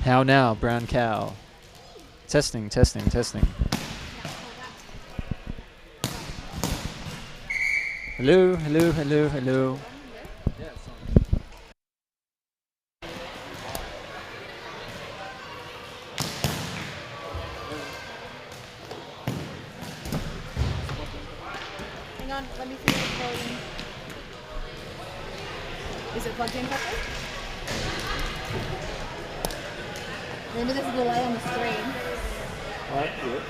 How now, brown cow? Testing. Hello. Hang on, let me finish the volume. Is it plugged in properly? Remember there's a delay on the screen. Right, good.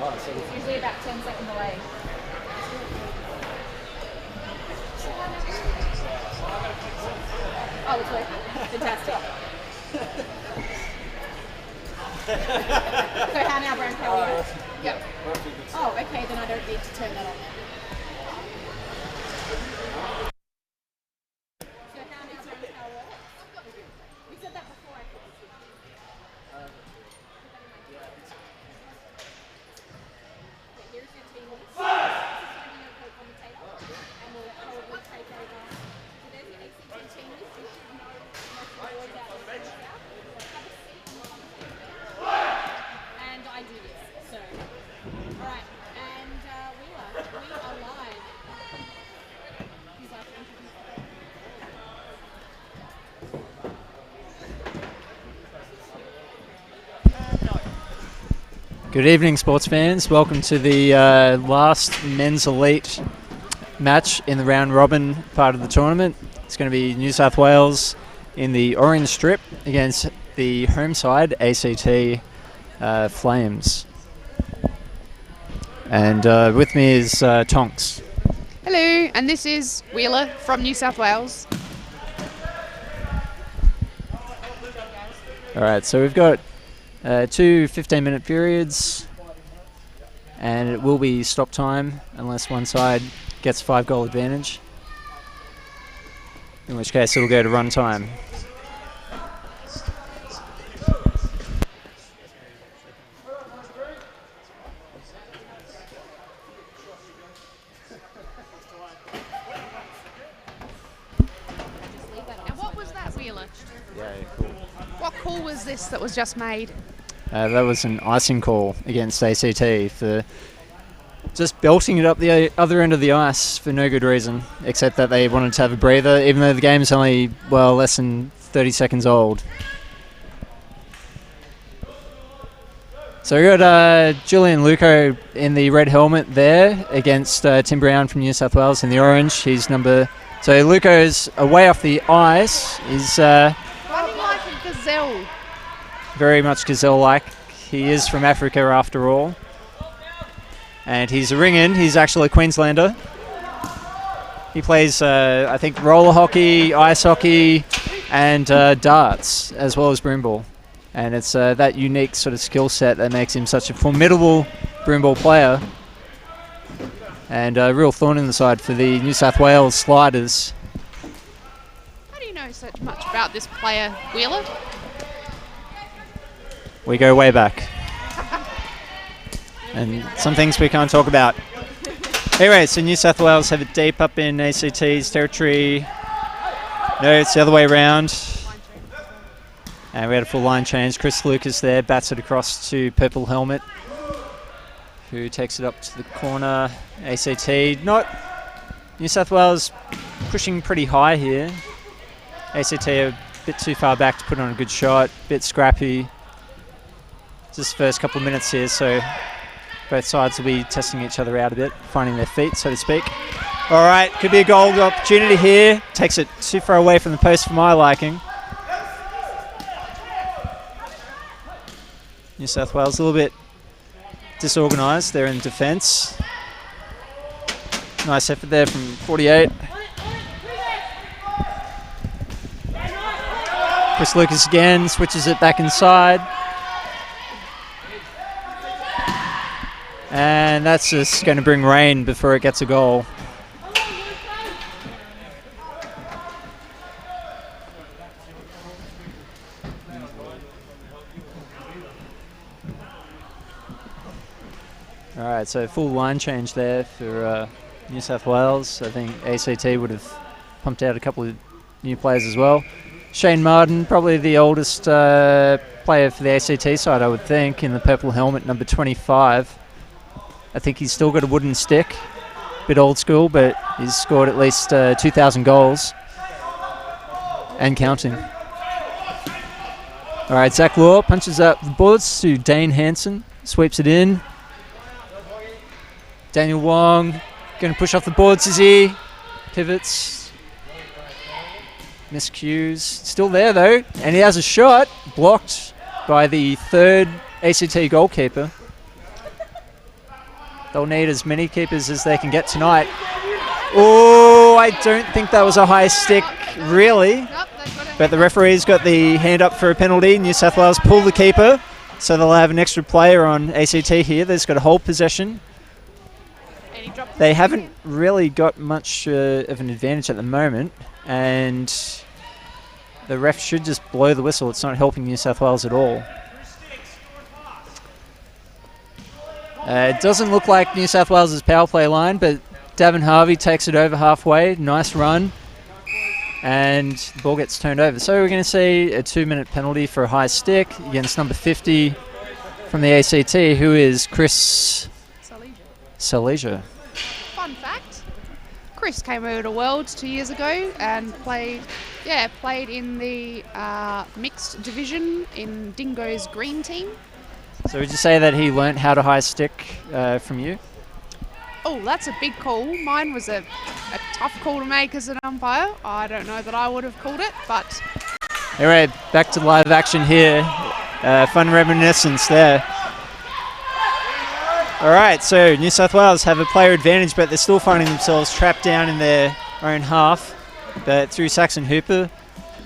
Oh, so It's usually about 10-second delay. Oh, it's working. Fantastic. So how now, brown cow? Yep. Oh, okay, then I don't need to turn that on now. So how now, brown cow works? We said that before, I think. Okay, here's your team list. This is going to be your co-commentator, and we'll probably take over. So there's your ACT team list. You should know most of the boys out there. Have a seat on the commentator bench. And I do this. So, alright, and we are live. Who's like to introduce them? Good evening, sports fans. Welcome to the last men's elite match in the round robin part of the tournament. It's going to be New South Wales in the orange strip against the home side, ACT Flames. And with me is Tonks. Hello, and this is Wheeler from New South Wales. All right, so we've got two 15-minute periods, and it will be stop time unless one side gets a 5-goal advantage, in which case it'll go to run time. Now, what was that, Wheeler? Yeah, cool. What call was this that was just made? That was an icing call against ACT for just belting it up the other end of the ice for no good reason, except that they wanted to have a breather, even though the game's only, well, less than 30 seconds old. So we got Julian Luco in the red helmet there against Tim Brown from New South Wales in the orange. He's so Luco's away off the ice. He's Running like a gazelle. very much gazelle-like. He is from Africa after all. And he's a ring-in. He's actually a Queenslander. He plays, I think, roller hockey, ice hockey, and darts, as well as broomball. And it's that unique sort of skill set that makes him such a formidable broomball player. And a real thorn in the side for the New South Wales Sliders. How do you know so much about this player, Wheeler? We go way back. And some things we can't talk about. Anyway, so New South Wales have it deep up in ACT's territory. No, it's the other way around. And we had a full line change. Chris Lucas there bats it across to Purple Helmet, who takes it up to the corner. ACT, not New South Wales pushing pretty high here. ACT a bit too far back to put on a good shot, bit scrappy. Just the first couple of minutes here, so both sides will be testing each other out a bit, finding their feet, so to speak. All right, could be a goal opportunity here. Takes it too far away from the post for my liking. New South Wales a little bit disorganised there in defence. Nice effort there from 48. Chris Lucas again, switches it back inside. And that's just going to bring rain before it gets a goal. All right, so full line change there for New South Wales. I think ACT would have pumped out a couple of new players as well. Shane Martin, probably the oldest player for the ACT side, I would think, in the purple helmet, number 25. I think he's still got a wooden stick. Bit old school, but he's scored at least 2,000 goals. And counting. All right, Zach Law punches up the boards to Dane Hansen. Sweeps it in. Daniel Wong going to push off the boards, is he? Pivots. Miscues. Still there, though. And he has a shot blocked by the third ACT goalkeeper. They'll need as many keepers as they can get tonight. Oh, I don't think that was a high stick, really. But the referee's got the hand up for a penalty. New South Wales pull the keeper. So they'll have an extra player on ACT here. They've got to hold possession. They haven't really got much of an advantage at the moment, and the ref should just blow the whistle. It's not helping New South Wales at all. It doesn't look like New South Wales' power play line, but Davin Harvey takes it over halfway. Nice run. And the ball gets turned over. So we're going to see a 2-minute penalty for a high stick against number 50 from the ACT, who is Chris Salesia. Fun fact, Chris came over to Worlds 2 years ago and played in the mixed division in Dingo's green team. So would you say that he learnt how to high stick from you? Oh, that's a big call. Mine was a tough call to make as an umpire. I don't know that I would have called it, but... Anyway, back to live action here. Fun reminiscence there. All right, so New South Wales have a player advantage, but they're still finding themselves trapped down in their own half. But through Saxon Hooper,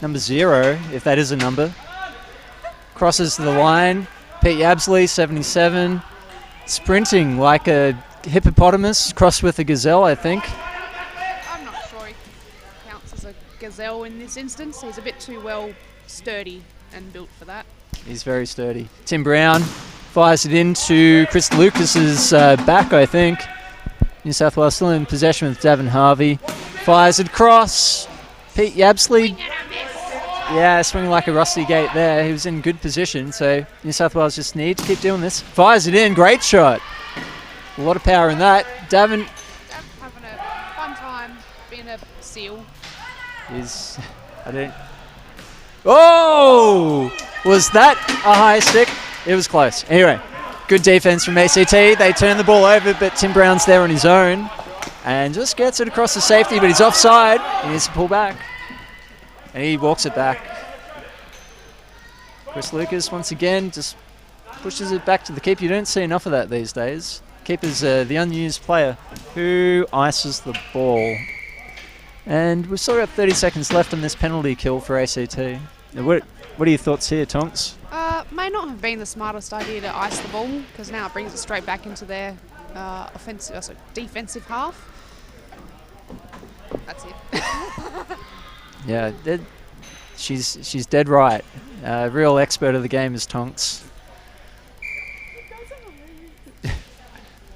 number 0, if that is a number. Crosses the line. Pete Yabsley, 77. Sprinting like a hippopotamus, crossed with a gazelle, I think. I'm not sure he counts as a gazelle in this instance. He's a bit too well sturdy and built for that. He's very sturdy. Tim Brown fires it into Chris Lucas's back, I think. New South Wales still in possession with Davin Harvey. Fires it across. Pete Yabsley. Yeah, swinging like a rusty gate there. He was in good position, so New South Wales just need to keep doing this. Fires it in. Great shot. A lot of power in that. Davin having a fun time being a seal. is... Oh! Was that a high stick? It was close. Anyway, good defense from ACT. They turn the ball over, but Tim Brown's there on his own and just gets it across the safety, but he's offside. He needs to pull back. And he walks it back. Chris Lucas, once again, just pushes it back to the keeper. You don't see enough of that these days. Keeper's the unused player who ices the ball. And we've still got 30 seconds left on this penalty kill for ACT. What are your thoughts here, Tonks? May not have been the smartest idea to ice the ball, because now it brings it straight back into their defensive half. That's it. Yeah, she's dead right. Real expert of the game is Tonks.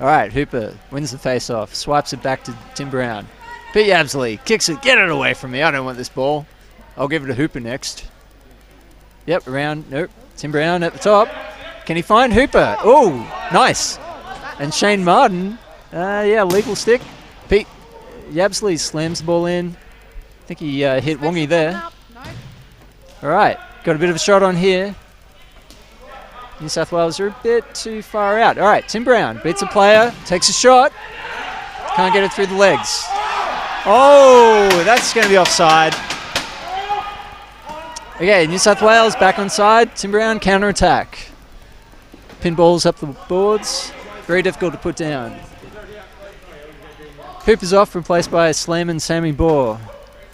All right, Hooper wins the face-off, swipes it back to Tim Brown. Pete Yabsley kicks it. Get it away from me. I don't want this ball. I'll give it to Hooper next. Yep, around. Nope. Tim Brown at the top. Can he find Hooper? Oh, nice. And Shane Martin. Legal stick. Pete Yabsley slams the ball in. I think he hit Wongi there. No. All right, got a bit of a shot on here. New South Wales are a bit too far out. All right, Tim Brown beats a player, takes a shot. Can't get it through the legs. Oh, that's going to be offside. Okay, New South Wales back on side. Tim Brown counter-attack. Pinballs up the boards. Very difficult to put down. Hoop is off, replaced by Slam Sammy Bohr.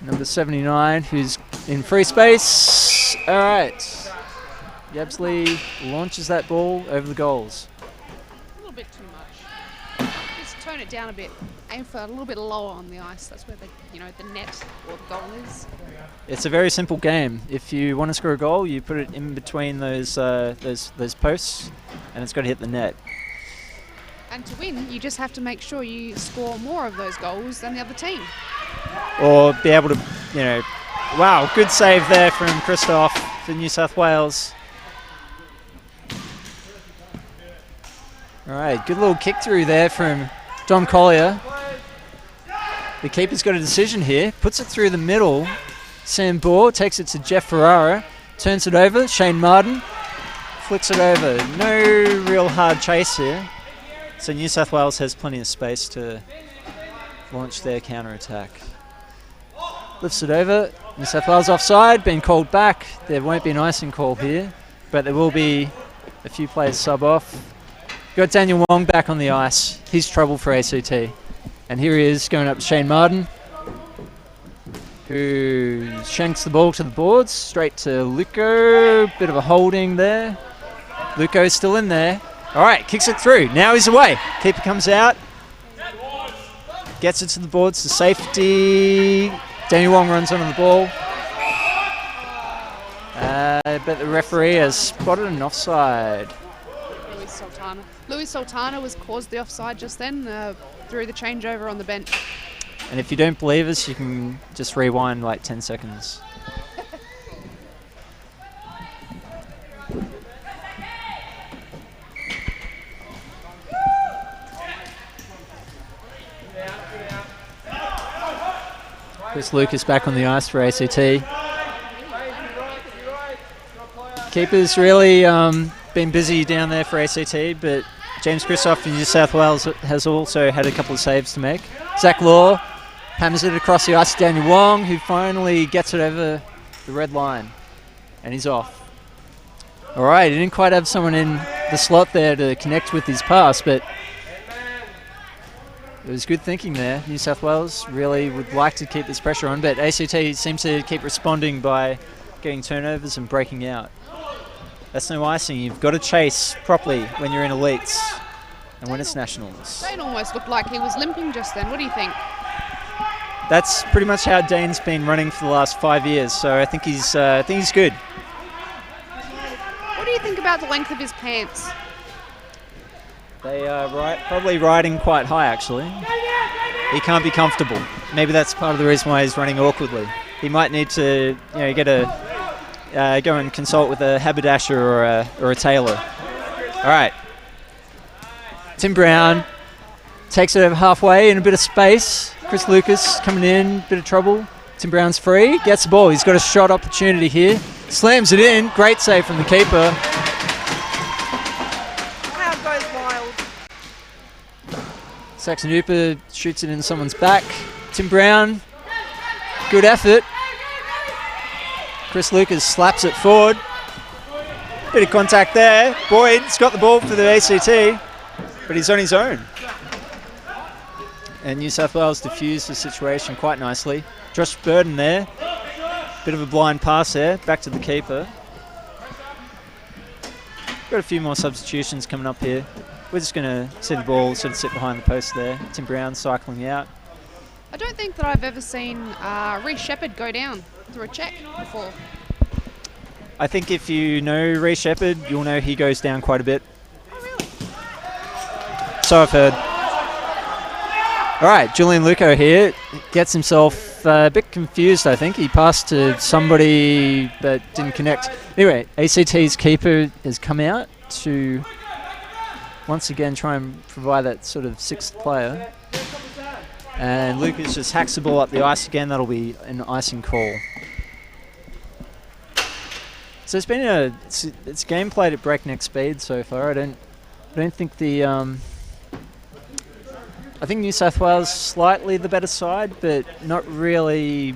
Number 79, who's in free space. All right. Yabsley launches that ball over the goals. A little bit too much. Just tone it down a bit. Aim for a little bit lower on the ice. That's where the net or the goal is. It's a very simple game. If you want to score a goal, you put it in between those posts, and it's got to hit the net. And to win, you just have to make sure you score more of those goals than the other team. Or be able to, wow, good save there from Christoph for New South Wales. All right, good little kick through there from Dom Collier. The keeper's got a decision here, puts it through the middle. Sam Bohr takes it to Jeff Ferrara, turns it over, Shane Martin flicks it over. No real hard chase here. So New South Wales has plenty of space to launch their counter-attack. Lifts it over. New South Wales offside, been called back. There won't be an icing call here, but there will be a few players sub off. Got Daniel Wong back on the ice. He's trouble for ACT. And here he is going up to Shane Martin, who shanks the ball to the boards, straight to Luco. Bit of a holding there. Luco's still in there. All right, kicks it through. Now he's away. Keeper comes out. Gets it to the boards to safety. Daniel Wong runs onto the ball. But the referee has spotted an offside. Louis Sultana was caused the offside just then through the changeover on the bench. And if you don't believe us, you can just rewind like 10 seconds. Chris Lucas back on the ice for ACT. Keeper's really been busy down there for ACT, but James Christoph in New South Wales has also had a couple of saves to make. Zach Law hammers it across the ice to Daniel Wong, who finally gets it over the red line, and he's off. All right, he didn't quite have someone in the slot there to connect with his pass, but it was good thinking there. New South Wales really would like to keep this pressure on, but ACT seems to keep responding by getting turnovers and breaking out. That's no icing. You've got to chase properly when you're in elites and when it's nationals. Dane almost looked like he was limping just then. What do you think? That's pretty much how Dane's been running for the last 5 years, so I think he's good. What do you think about the length of his pants? They are probably riding quite high, actually. He can't be comfortable. Maybe that's part of the reason why he's running awkwardly. He might need to, get go and consult with a haberdasher or a tailor. All right. Tim Brown takes it over halfway in a bit of space. Chris Lucas coming in, bit of trouble. Tim Brown's free, gets the ball. He's got a shot opportunity here. Slams it in. Great save from the keeper. Saxon Hooper shoots it in someone's back. Tim Brown, good effort. Chris Lucas slaps it forward. Bit of contact there. Boyd's got the ball for the ACT, but he's on his own. And New South Wales diffused the situation quite nicely. Josh Burden there. Bit of a blind pass there. Back to the keeper. Got a few more substitutions coming up here. We're just going to see the ball sort of sit behind the post there. Tim Brown cycling out. I don't think that I've ever seen Reece Shepherd go down through a check before. I think if you know Reece Shepherd, you'll know he goes down quite a bit. Oh, really? So I've heard. All right, Julian Luco here gets himself a bit confused, I think. He passed to somebody but didn't connect. Anyway, ACT's keeper has come out to once again try and provide that sort of sixth player. And Lucas just hacks the ball up the ice again. That'll be an icing call. So it's been it's game played at breakneck speed so far. I don't think the I think New South Wales slightly the better side, but not really.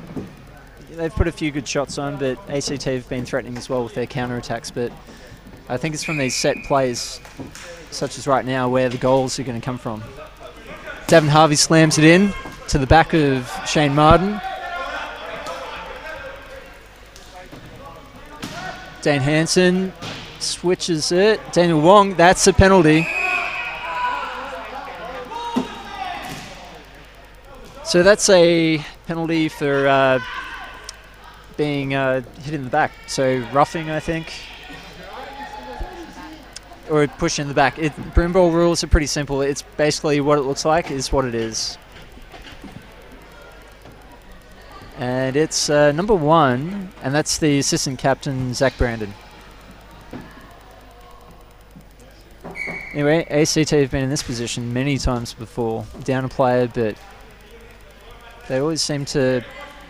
They've put a few good shots on, but ACT have been threatening as well with their counter-attacks. But I think it's from these set plays, such as right now, where the goals are going to come from. Davin Harvey slams it in. to the back of Shane Martin. Dane Hansen switches it. Daniel Wong, that's a penalty. So that's a penalty for being hit in the back. So roughing, I think. Or push in the back. Broomball rules are pretty simple. It's basically what it looks like is what it is. And it's number 1, and that's the assistant captain, Zach Brandon. Anyway, ACT have been in this position many times before. Down a player, but they always seem to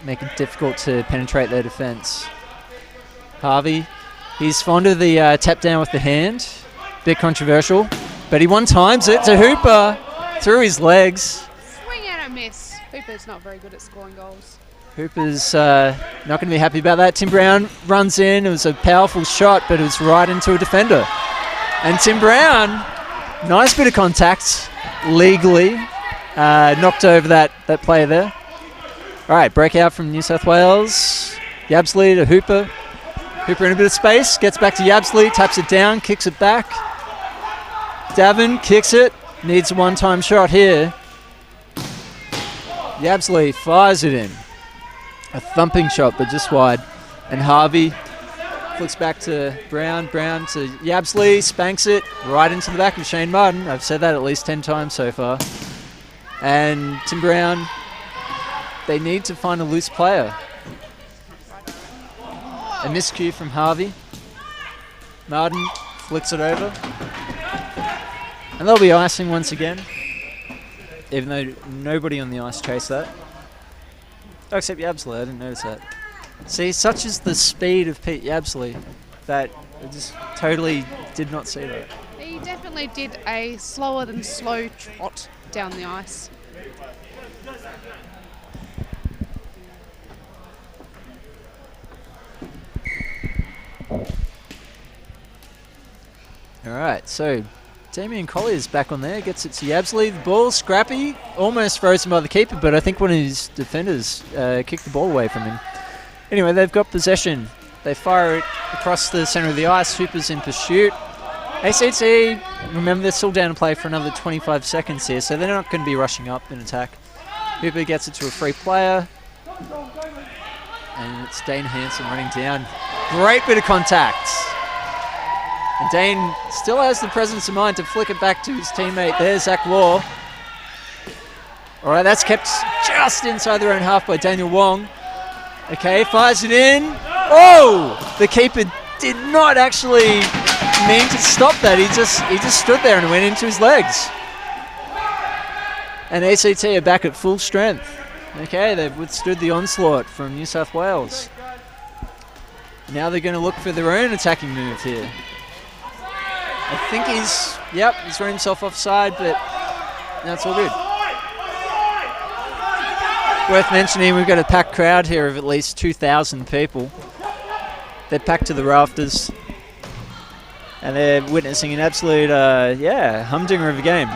make it difficult to penetrate their defence. Harvey, he's fond of the tap down with the hand. Bit controversial, but he one-times it to Hooper through his legs. Swing and a miss. Hooper's not very good at scoring goals. Hooper's not going to be happy about that. Tim Brown runs in. It was a powerful shot, but it was right into a defender. And Tim Brown, nice bit of contact, legally, knocked over that player there. All right, breakout from New South Wales. Yabsley to Hooper. Hooper in a bit of space, gets back to Yabsley, taps it down, kicks it back. Davin kicks it, needs a one-time shot here. Yabsley fires it in. A thumping shot, but just wide. And Harvey flicks back to Brown. Brown to Yabsley, spanks it right into the back of Shane Martin. I've said that at least 10 times so far. And Tim Brown, they need to find a loose player. A miscue from Harvey. Martin flicks it over. And there'll be icing once again, even though nobody on the ice chased that. Oh, except Yabsley, I didn't notice that. See, such is the speed of Pete Yabsley that I just totally did not see that. He definitely did a slower than slow trot down the ice. All right, so Damien Collier's back on there, gets it to Yabsley. The ball, scrappy, almost frozen by the keeper, but I think one of his defenders kicked the ball away from him. Anyway, they've got possession. They fire it across the centre of the ice. Hooper's in pursuit. ACT, remember, they're still down to play for another 25 seconds here, so they're not going to be rushing up in attack. Hooper gets it to a free player. And it's Dane Hansen running down. Great bit of contact. And Dane still has the presence of mind to flick it back to his teammate there, Zach Law. All right, that's kept just inside their own half by Daniel Wong. Okay, fires it in. Oh! The keeper did not actually mean to stop that. He just stood there and it went into his legs. And ACT are back at full strength. Okay, they've withstood the onslaught from New South Wales. Now they're going to look for their own attacking move here. I think he's run himself offside, but that's all good. Worth mentioning, we've got a packed crowd here of at least 2,000 people. They're packed to the rafters. And they're witnessing an absolute, humdinger of a game.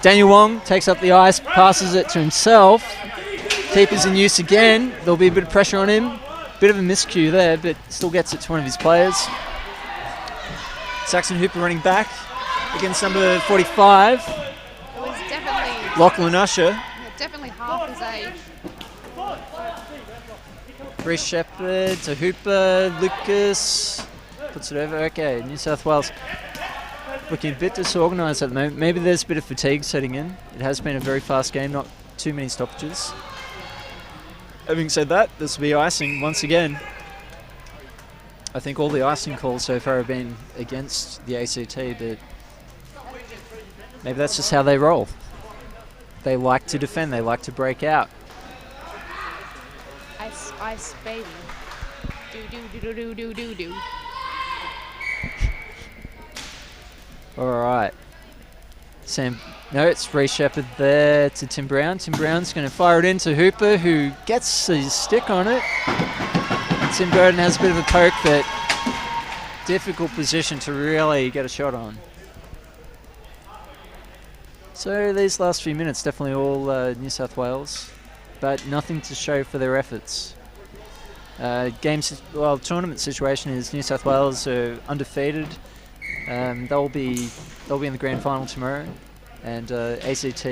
Daniel Wong takes up the ice, passes it to himself. Keeper's in use again. There'll be a bit of pressure on him. Bit of a miscue there, but still gets it to one of his players. Saxon Hooper running back against number 45. It was definitely Lachlan Usher. definitely half his age. Reece Shepherd to Hooper. Lucas puts it over. Okay, New South Wales looking a bit disorganised at the moment. Maybe there's a bit of fatigue setting in. It has been a very fast game, not too many stoppages. Having said that, this will be icing once again. I think all the icing calls so far have been against the ACT, but maybe that's just how they roll. They like to defend, they like to break out. Ice, baby. Do. Alright. No, it's Reece Shepherd there to Tim Brown. Tim Brown's going to fire it into Hooper, who gets his stick on it. Tim Burton has a bit of a poke, but difficult position to really get a shot on. So these last few minutes, definitely all New South Wales. but nothing to show for their efforts. Tournament situation is New South Wales are undefeated. They'll be in the grand final tomorrow, and ACT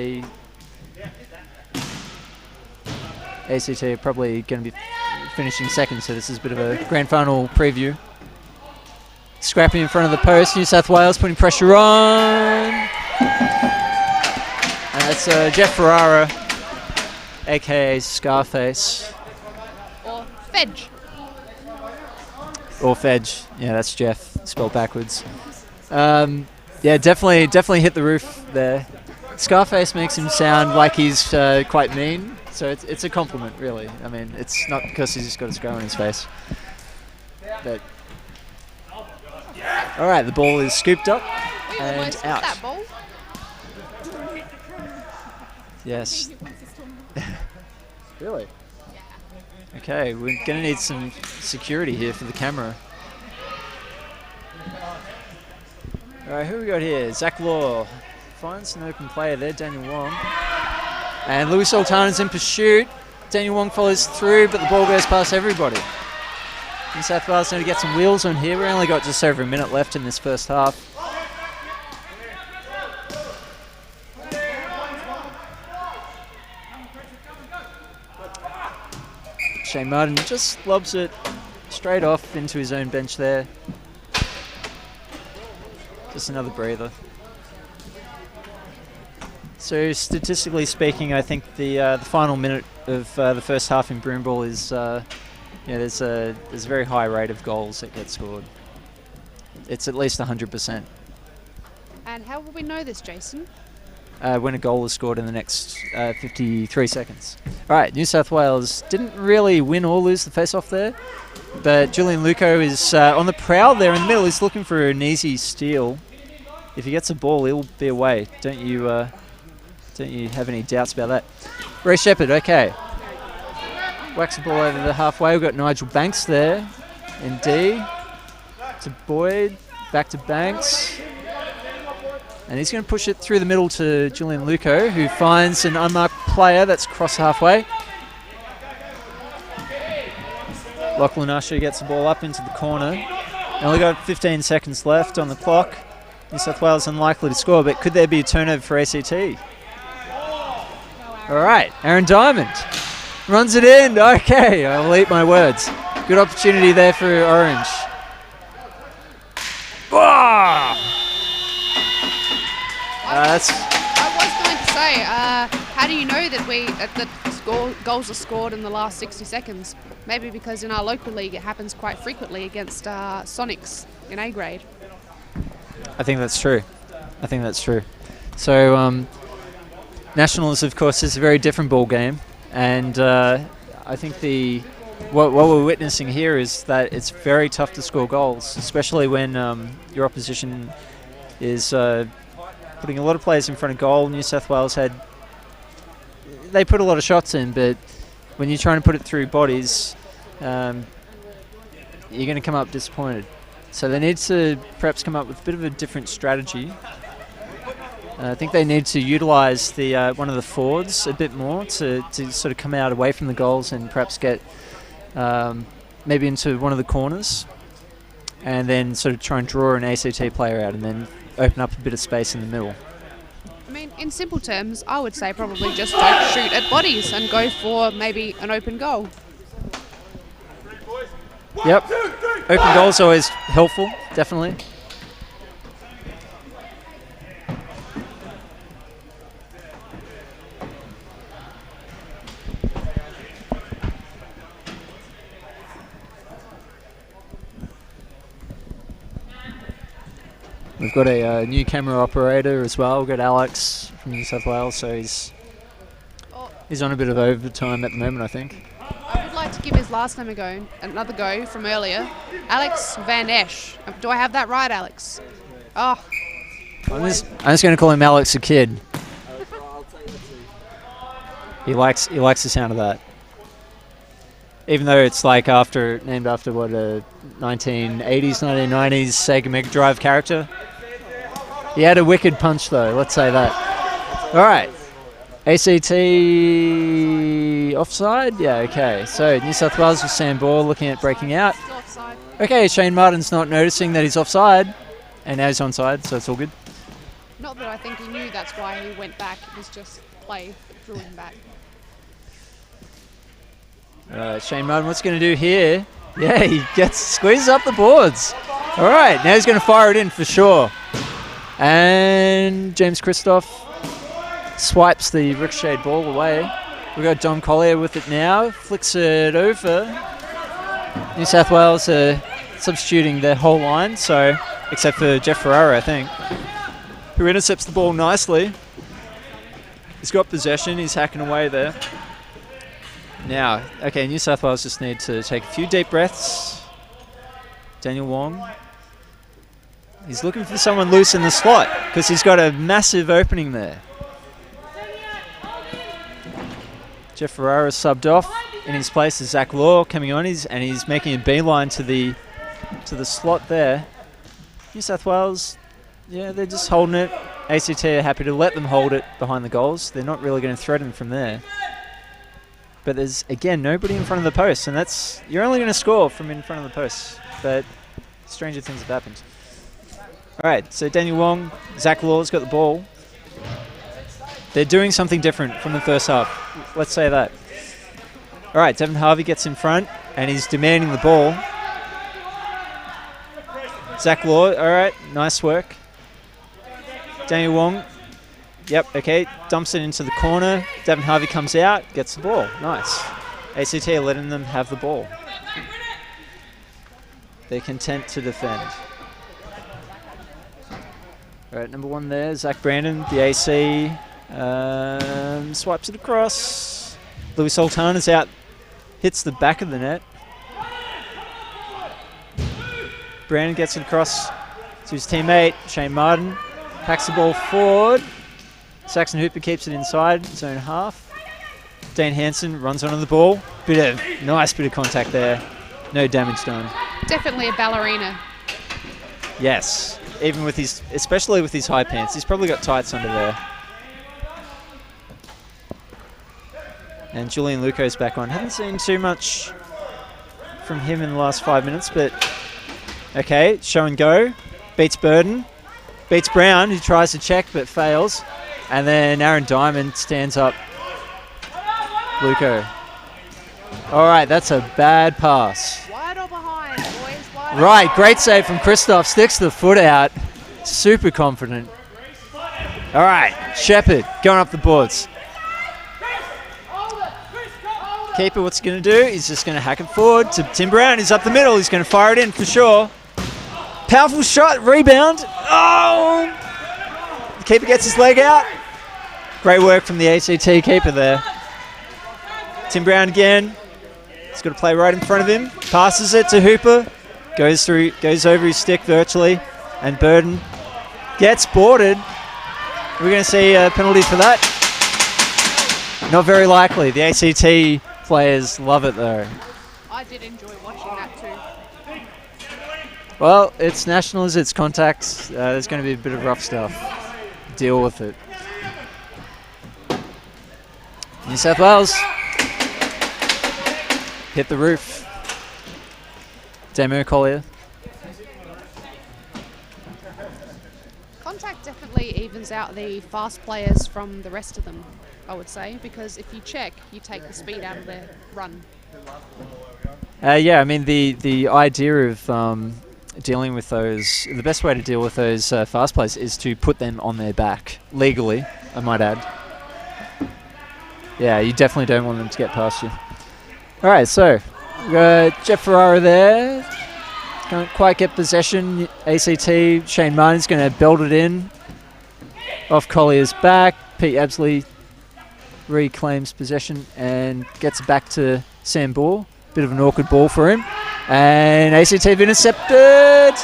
are probably going to be finishing second. So this is a bit of a grand final preview. Scrapping in front of the post, New South Wales putting pressure on. And that's Jeff Ferrara, aka Scarface. Or Fedge. Or Fedge. Yeah, that's Jeff, spelled backwards. Yeah, definitely hit the roof there. Scarface makes him sound like he's quite mean, so it's a compliment, really. I mean, it's not because he's just got a scar on his face. But all right, the ball is scooped up and out. That ball. Yes. Really? Okay, we're going to need some security here for the camera. All right, who we got here? Zach Law finds an open player there, Daniel Wong. And Louis Sultana's in pursuit. Daniel Wong follows through, but the ball goes past everybody. New South Wales need to get some wheels on here. We only got just over a minute left in this first half. Shane Martin just lobs it straight off into his own bench there. Just another breather. So statistically speaking, I think the final minute of the first half in Broomball is there's a very high rate of goals that get scored. It's at least 100%. And how will we know this, Jason? When a goal is scored in the next 53 seconds. All right, New South Wales didn't really win or lose the face-off there, but Julian Luco is on the prowl there in the middle. He's looking for an easy steal. If he gets a ball, he'll be away. Don't you have any doubts about that? Ray Shepherd, okay. Whacks the ball over the halfway. We've got Nigel Banks there in D. To Boyd, back to Banks. And he's going to push it through the middle to Julian Luco, who finds an unmarked player that's cross halfway. Lachlan Usher gets the ball up into the corner. Only got 15 seconds left on the clock. New South Wales unlikely to score, but could there be a turnover for ACT? All right, Aaron Diamond runs it in. Okay, I'll eat my words. Good opportunity there for Orange. Oh! I was going to say, how do you know that the goals are scored in the last 60 seconds? Maybe because in our local league it happens quite frequently against Sonics in A grade. I think that's true. So Nationals, of course, is a very different ball game, and I think what we're witnessing here is that it's very tough to score goals, especially when your opposition is putting a lot of players in front of goal. New South Wales they put a lot of shots in, but when you're trying to put it through bodies, you're going to come up disappointed. So they need to perhaps come up with a bit of a different strategy. I think they need to utilise one of the forwards a bit more to sort of come out away from the goals and perhaps get maybe into one of the corners, and then sort of try and draw an ACT player out and then open up a bit of space in the middle. I mean, in simple terms, I would say probably just don't shoot at bodies and go for maybe an open goal. Yep. Open goal is always helpful, definitely. We've got a new camera operator as well. We've got Alex from New South Wales, so he's on a bit of overtime at the moment, I think. I would like to give his last name another go from earlier. Alex Van Esch. Do I have that right, Alex? Oh. I'm just going to call him Alex the Kid. He likes the sound of that. Even though it's like named after what, a 1980s, 1990s Sega Mega Drive character. He had a wicked punch though, let's say that. All right. ACT we offside? Yeah, okay. So New South Wales with Sam Ball looking at breaking out. Still offside. Okay, Shane Martin's not noticing that he's offside. And now he's onside, so it's all good. Not that I think he knew that's why he went back. It was just play that drew him back. Shane Martin, what's he going to do here? Yeah, he squeezes up the boards. All right, now he's going to fire it in for sure. And James Christoph swipes the ricocheted ball away. We've got Dom Collier with it now. Flicks it over. New South Wales are substituting their whole line, so except for Jeff Ferrara, I think, who intercepts the ball nicely. He's got possession. He's hacking away there. Now, okay, New South Wales just need to take a few deep breaths. Daniel Wong. He's looking for someone loose in the slot because he's got a massive opening there. Jeff Ferrara subbed off. In his place is Zach Law coming on, and he's making a beeline to the slot there. New South Wales, yeah, they're just holding it. ACT are happy to let them hold it behind the goals. They're not really going to threaten from there. But there's, again, nobody in front of the post, and you're only going to score from in front of the post. But stranger things have happened. All right, so Daniel Wong, Zach Law's got the ball. They're doing something different from the first half. Let's say that. All right, Devin Harvey gets in front, and he's demanding the ball. Zach Law, all right, nice work. Daniel Wong, yep, okay, dumps it into the corner. Devin Harvey comes out, gets the ball. Nice. ACT are letting them have the ball. They're content to defend. All right, number 1 there, Zach Brandon, the AC. Swipes it across. Louis Sultana's out, hits the back of the net. Brandon gets it across to his teammate, Shane Martin. Packs the ball forward. Saxon Hooper keeps it inside his own half. Dane Hansen runs onto the ball. Nice bit of contact there. No damage done. Definitely a ballerina. Yes, even with especially with his high pants. He's probably got tights under there. And Julian Luco's back on. Haven't seen too much from him in the last 5 minutes, but okay, show and go. Beats Burden. Beats Brown, who tries to check but fails. And then Aaron Diamond stands up Luco. All right, that's a bad pass. Wide or behind, boys? Wide Right, great save from Christoph. Sticks the foot out. Super confident. All right, Shepherd going up the boards. Keeper, what's he going to do? He's just going to hack it forward to Tim Brown. He's up the middle. He's going to fire it in for sure. Powerful shot, rebound. Oh! The keeper gets his leg out. Great work from the ACT keeper there. Tim Brown again. He's got to play right in front of him. Passes it to Hooper. Goes over his stick virtually. And Burden gets boarded. We're going to see a penalty for that. Not very likely. The ACT players love it though. I did enjoy watching that too. Well, it's nationals, it's contacts. There's going to be a bit of rough stuff. Deal with it. New South Wales hit the roof. Damo Collier. Contact definitely evens out the fast players from the rest of them, I would say, because if you check, you take the speed out of their run. Yeah, I mean, the idea of dealing with those, the best way to deal with those fast players is to put them on their back, legally, I might add. Yeah, you definitely don't want them to get past you. All right, so we've got Jeff Ferrara there. Can't quite get possession. ACT, Shane Martin's going to belt it in. Off Collier's back. Pete Absley reclaims possession and gets it back to Sam Ball. Bit of an awkward ball for him. And ACT have intercepted.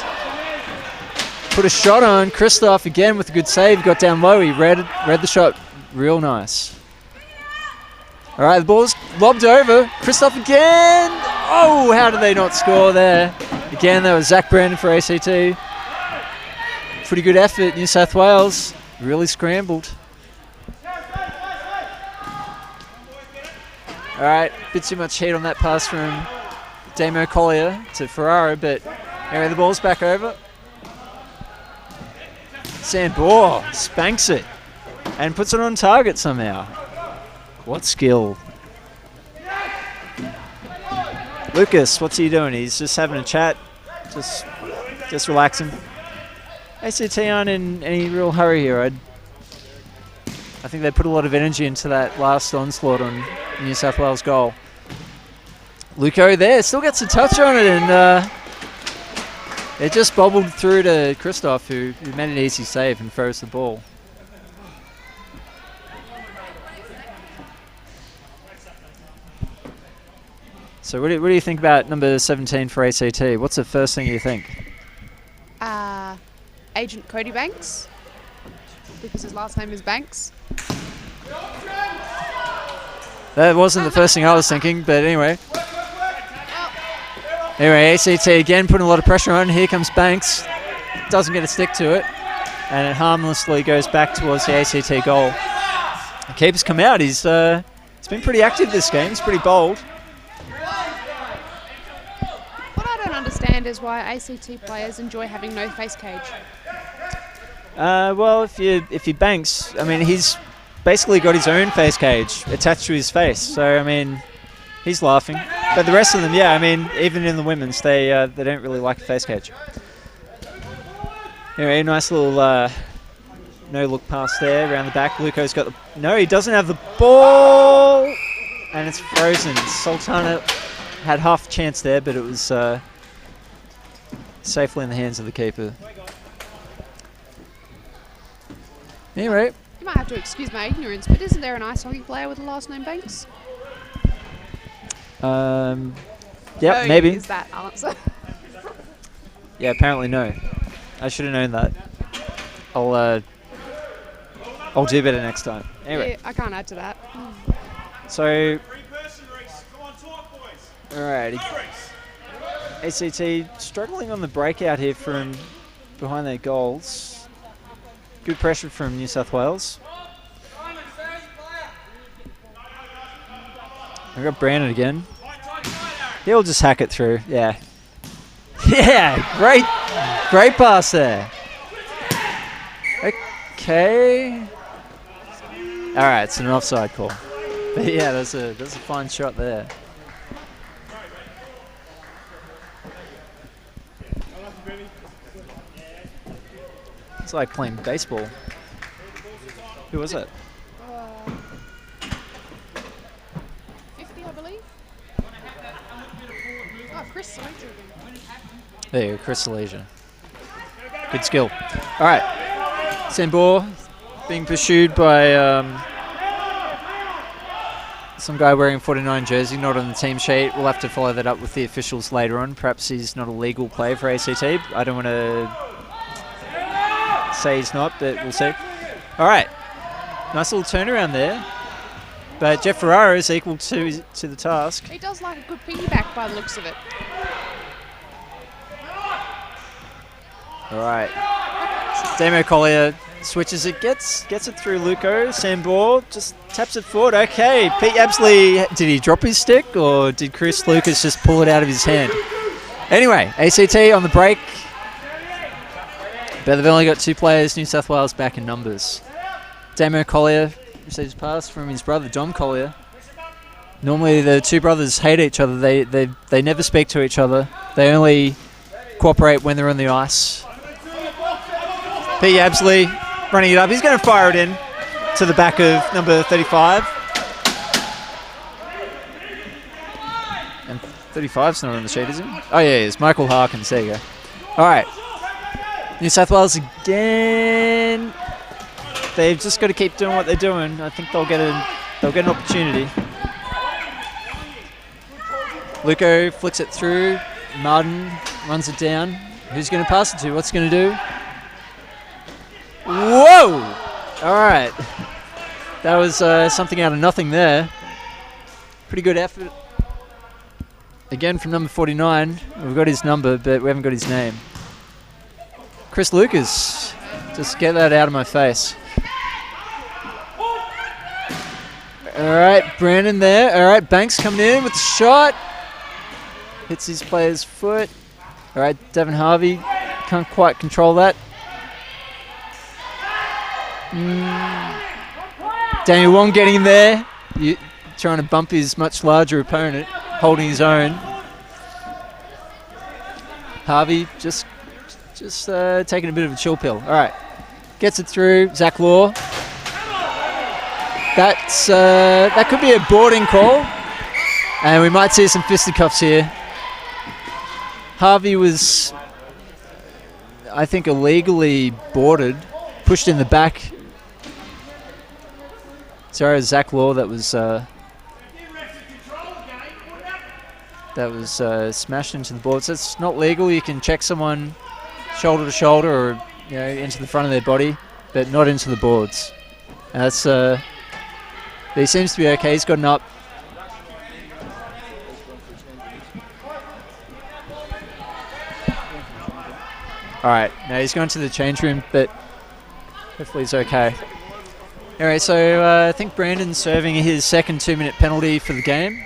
Put a shot on. Christoph again with a good save. Got down low. He read the shot real nice. All right, the ball's lobbed over. Christoph again. Oh, how did they not score there? Again, that was Zach Brandon for ACT. Pretty good effort, New South Wales. Really scrambled. All right, bit too much heat on that pass from Damo Collier to Ferraro, but anyway, the ball's back over. Sambor spanks it and puts it on target somehow. What skill. Lucas, what's he doing? He's just having a chat, just relaxing. ACT aren't in any real hurry here. I think they put a lot of energy into that last onslaught on New South Wales goal. Luco there, still gets a touch on it, and it just bobbled through to Christoph, who made an easy save and throws the ball. So what do you think about number 17 for ACT? What's the first thing you think? Agent Cody Banks, because his last name is Banks. That wasn't the first thing I was thinking, but anyway. Anyway, ACT again putting a lot of pressure on. Here comes Banks. Doesn't get a stick to it. And it harmlessly goes back towards the ACT goal. The keeper's come out. He's been pretty active this game. He's pretty bold. What I don't understand is why ACT players enjoy having no face cage. Well, if you Banks, I mean, he's basically got his own face cage attached to his face. So, I mean, he's laughing. But the rest of them, yeah, I mean, even in the women's, they don't really like a face cage. Anyway, nice little no-look pass there around the back. Luco's got the... No, he doesn't have the ball! And it's frozen. Sultana had half a chance there, but it was safely in the hands of the keeper. Anyway. You might have to excuse my ignorance, but isn't there an ice hockey player with the last name Banks? Yep, maybe. Is that answer? Yeah, apparently no. I should have known that. I'll do better next time. Anyway. Yeah, I can't add to that. So, alright. ACT struggling on the breakout here from behind their goals. Good pressure from New South Wales. I've got Brandon again. He'll just hack it through. Yeah. Yeah, great pass there. Okay. All right, it's an offside call. But yeah, there's a fine shot there. It's like playing baseball. Who was it? 50, I believe. Oh, Chris Salasia again. There you go, Chris Salasia. Good skill. All right. Sambor being pursued by some guy wearing 49 jersey, not on the team sheet. We'll have to follow that up with the officials later on. Perhaps he's not a legal play for ACT. I don't want to say he's not, but we'll see. All right. Nice little turnaround there. But Jeff Ferraro is equal to the task. He does like a good piggyback by the looks of it. All right. Damo Collier switches it, gets it through Luco. Sambor just taps it forward. Okay, Pete Absley, did he drop his stick or did Chris Lucas just pull it out of his hand? Anyway, ACT on the break. But they've only got two players, New South Wales back in numbers. Damo Collier receives a pass from his brother, Dom Collier. Normally the two brothers hate each other. They never speak to each other. They only cooperate when they're on the ice. Pete Absley running it up. He's going to fire it in to the back of number 35. And 35's not on the sheet, is he? Oh, yeah, it's Michael Harkins. There you go. All right. New South Wales again. They've just got to keep doing what they're doing. I think they'll get an opportunity. Luco flicks it through. Martin runs it down. Who's going to pass it to? What's he going to do? Whoa! All right. That was something out of nothing there. Pretty good effort. Again from number 49. We've got his number, but we haven't got his name. Chris Lucas. Just get that out of my face. All right, Brandon there. All right, Banks coming in with the shot. Hits his player's foot. All right, Devin Harvey can't quite control that. Daniel Wong getting in there. Trying to bump his much larger opponent, holding his own. Harvey just taking a bit of a chill pill. All right, gets it through. Zach Law. That could be a boarding call, and we might see some fisticuffs here. Harvey was, I think, illegally boarded, pushed in the back. Sorry, Zach Law. That was smashed into the boards. That's not legal. You can check someone shoulder to shoulder or into the front of their body, but not into the boards. And that's but he seems to be okay. He's gotten up. All right, now he's going to the change room, but hopefully he's okay. All right, so I think Brandon's serving his second 2-minute penalty for the game.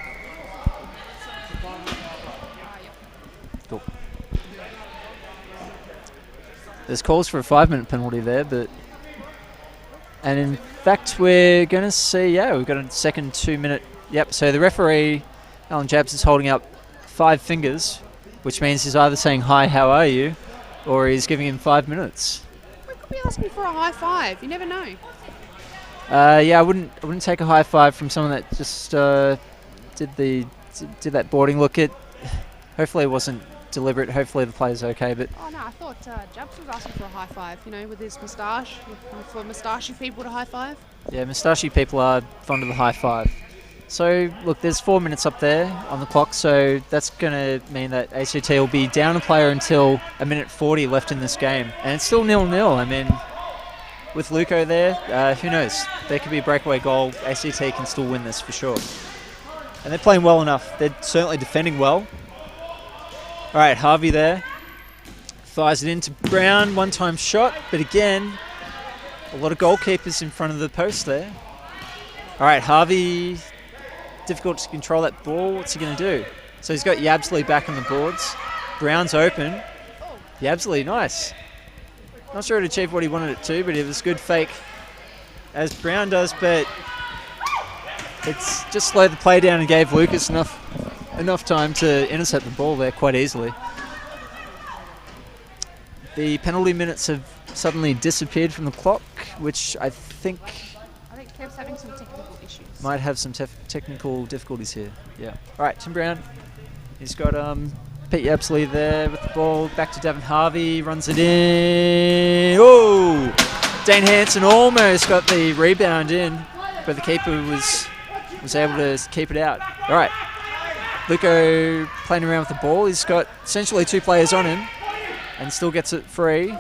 Cool. There's calls for a 5-minute penalty there, and in fact we're going to see, we've got a second 2-minute. Yep, so the referee, Alan Jabs, is holding up 5 fingers, which means he's either saying, "Hi, how are you?" or he's giving him 5 minutes. We could be asking for a high five. You never know. I wouldn't take a high five from someone that just did that boarding look. Hopefully it wasn't deliberate. Hopefully the player's okay. But oh no, I thought Jabs was asking for a high five. With his moustache, for moustachy people to high five. Yeah, moustachy people are fond of the high five. So look, there's 4 minutes up there on the clock. So that's going to mean that ACT will be down a player until 1:40 left in this game, and it's still 0-0. I mean, with Luco there, who knows? There could be a breakaway goal. ACT can still win this for sure. And they're playing well enough. They're certainly defending well. All right, Harvey there. Fires it into Brown. One-time shot. But again, a lot of goalkeepers in front of the post there. All right, Harvey, difficult to control that ball. What's he going to do? So he's got Yabsley back on the boards. Brown's open. Yabsley, nice. Not sure it achieved what he wanted it to, but it was good fake, as Brown does, but it's just slowed the play down and gave Lucas enough time to intercept the ball there quite easily. The penalty minutes have suddenly disappeared from the clock, which I think Kev's having some technical issues. Might have some technical difficulties here. Yeah. All right, Tim Brown. He's got Pete Yabsley there with the ball. Back to Devin Harvey. Runs it in. Oh! Dane Hansen almost got the rebound in, but the keeper was able to keep it out. All right. Luco playing around with the ball. He's got essentially 2 players on him and still gets it free.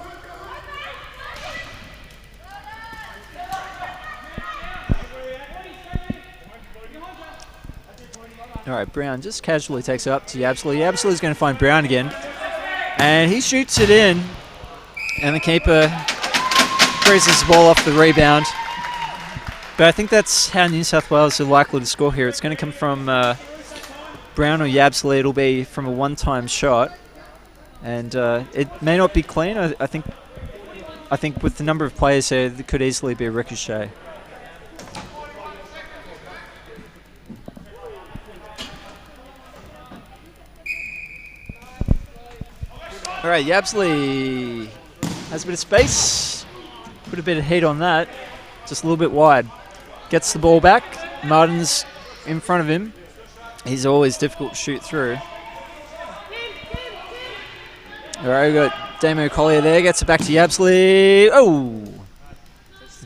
All right, Brown just casually takes it up to Yabsley. Yabsley's going to find Brown again. And he shoots it in. And the keeper freezes the ball off the rebound. But I think that's how New South Wales are likely to score here. It's going to come from Brown or Yabsley. It'll be from a one-time shot. And it may not be clean. I think with the number of players there, it could easily be a ricochet. All right, Yabsley has a bit of space. Put a bit of heat on that. Just a little bit wide. Gets the ball back. Martin's in front of him. He's always difficult to shoot through. All right, we've got Damo Collier there. Gets it back to Yabsley. Oh!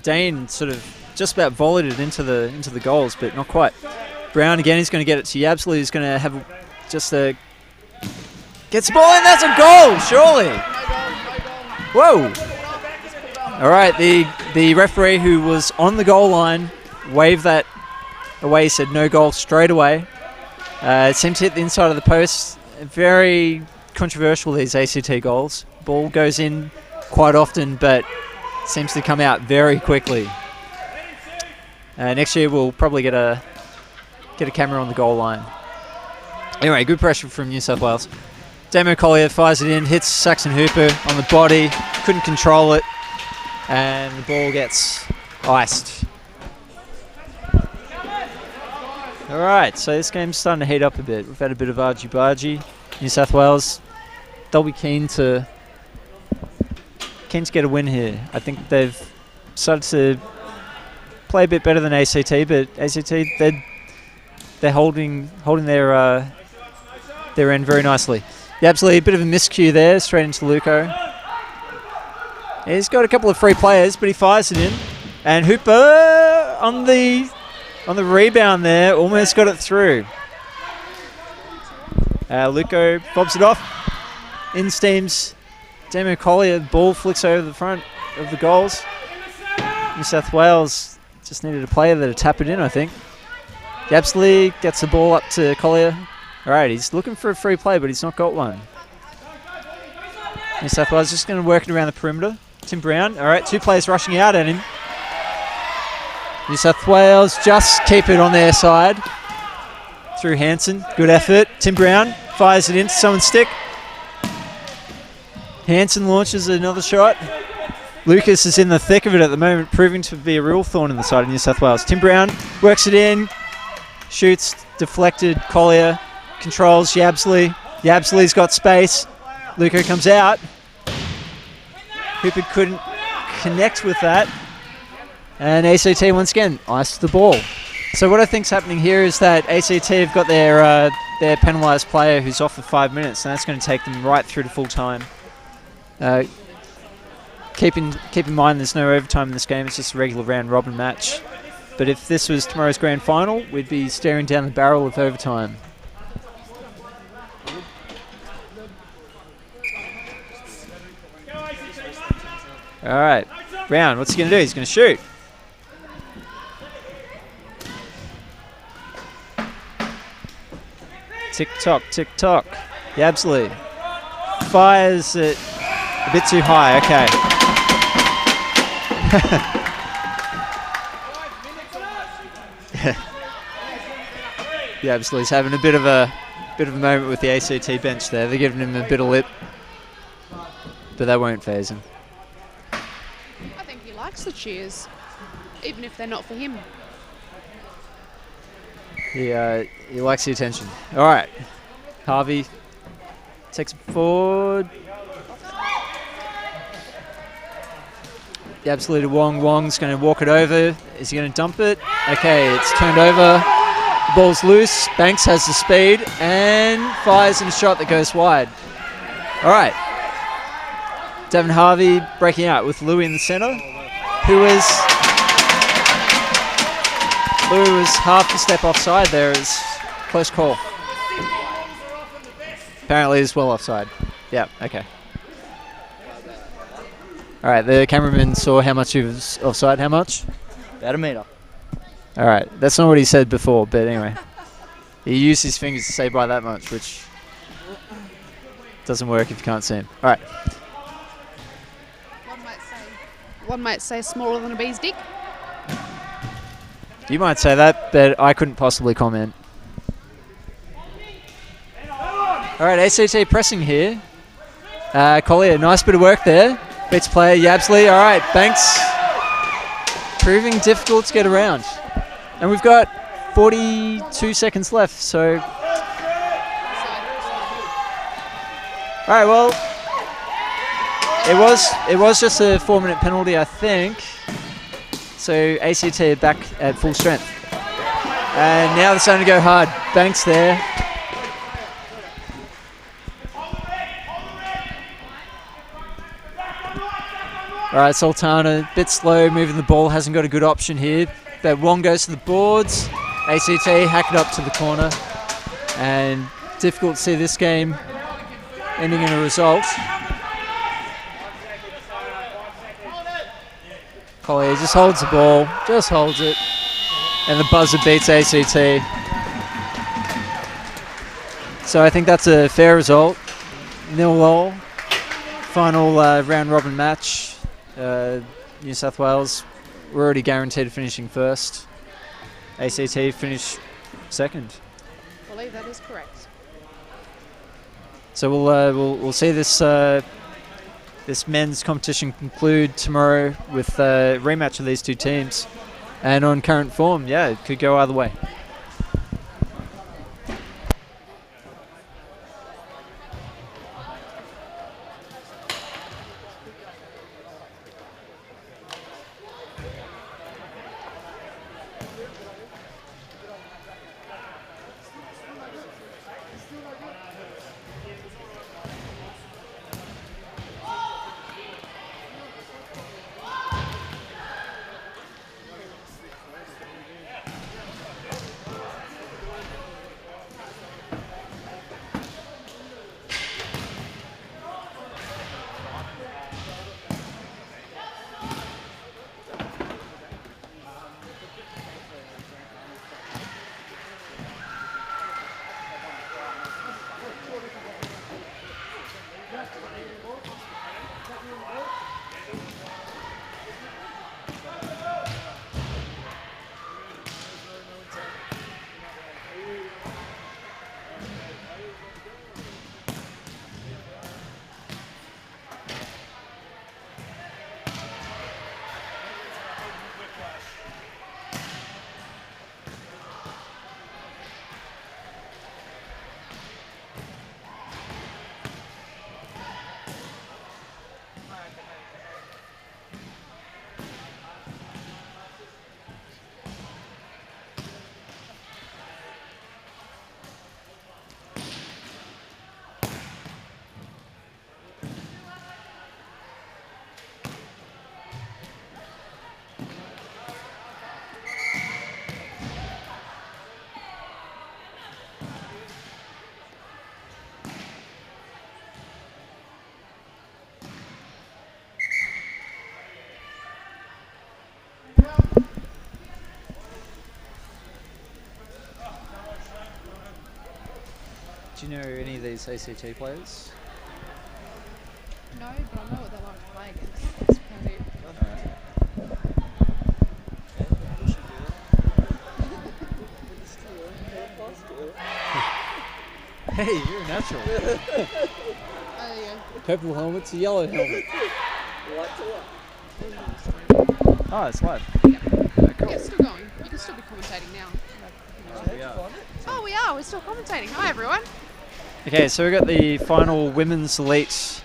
Dane sort of just about volleyed it into the goals, but not quite. Brown again, he's going to get it to Yabsley. He's going to have just a... Gets the ball in, that's a goal, surely. Whoa. All right, the referee who was on the goal line waved that away. He said no goal straight away. It seemed to hit the inside of the post. Very controversial, these ACT goals. Ball goes in quite often, but seems to come out very quickly. Next year we'll probably get a camera on the goal line. Anyway, good pressure from New South Wales. Damo Collier fires it in, hits Saxon Hooper on the body, couldn't control it, and the ball gets iced. Alright, so this game's starting to heat up a bit. We've had a bit of argy-bargy. New South Wales, they'll be keen to get a win here. I think they've started to play a bit better than ACT, but ACT, they're holding their end very nicely. Yabsley, a bit of a miscue there, straight into Luco. He's got a couple of free players, but he fires it in. And Hooper on the rebound there, almost got it through. Luco bobs it off. In steams Damo Collier, ball flicks over the front of the goals. New South Wales just needed a player there to tap it in, I think. Yabsley gets the ball up to Collier. Alright, he's looking for a free play, but he's not got one. New South Wales just going to work it around the perimeter. Tim Brown, alright, 2 players rushing out at him. New South Wales just keep it on their side. Through Hanson, good effort. Tim Brown fires it into someone's stick. Hanson launches another shot. Lucas is in the thick of it at the moment, proving to be a real thorn in the side of New South Wales. Tim Brown works it in, shoots, deflected. Collier controls Yabsley. Yabsley's got space. Luco comes out. Hooper couldn't connect with that. And ACT once again iced the ball. So what I think's happening here is that ACT have got their penalised player who's off for 5 minutes, and that's going to take them right through to full time. Keep in mind there's no overtime in this game, it's just a regular round robin match. But if this was tomorrow's grand final, we'd be staring down the barrel of overtime. Alright, Brown, what's he going to do? He's going to shoot. Tick-tock, tick-tock. Yabsley fires it a bit too high, okay. Yabsley's having a bit of a moment with the ACT bench there. They're giving him a bit of lip, but that won't faze him. I think he likes the cheers, even if they're not for him. He likes the attention. All right, Harvey takes it forward. Yabsley to Wong. Wong's going to walk it over. Is he going to dump it? Okay, it's turned over. The ball's loose. Banks has the speed and fires in a shot that goes wide. All right. Devin Harvey breaking out with Louis in the centre, who was half a step offside there. It's close call. Apparently he's well offside. Yeah, okay. All right, the cameraman saw how much he was offside. How much? About a metre. All right, that's not what he said before, but anyway. He used his fingers to say by that much, which doesn't work if you can't see him. All right. One might say smaller than a bee's dick. You might say that, but I couldn't possibly comment. All right, ACT pressing here. Collier, nice bit of work there. Beats player Yabsley. All right, Banks proving difficult to get around. And we've got 42 seconds left, so... All right, well, it was just a 4-minute penalty, I think. So ACT are back at full strength. And now they're starting to go hard. Banks there. All right, Sultana, a bit slow, moving the ball, hasn't got a good option here. But Wong goes to the boards. ACT hack it up to the corner. And difficult to see this game ending in a result. Collier just holds the ball, just holds it. And the buzzer beats ACT. So I think that's a fair result. 0-0. Final round robin match. New South Wales were already guaranteed finishing first. ACT finished second. I believe that is correct. So we'll see this this men's competition conclude tomorrow with a rematch of these two teams, and on current form, yeah, it could go either way. Do you know any of these ACT players? No, but I know what they like to play against. That's about it. Hey, you're a natural. Oh, yeah. Purple helmet's a yellow helmet. What to what? Oh, it's live. Yeah. Cool. Yeah, it's still going. You can still be commentating now. Oh, we are. We're still commentating. Hi, everyone. Okay, so we've got the final women's elite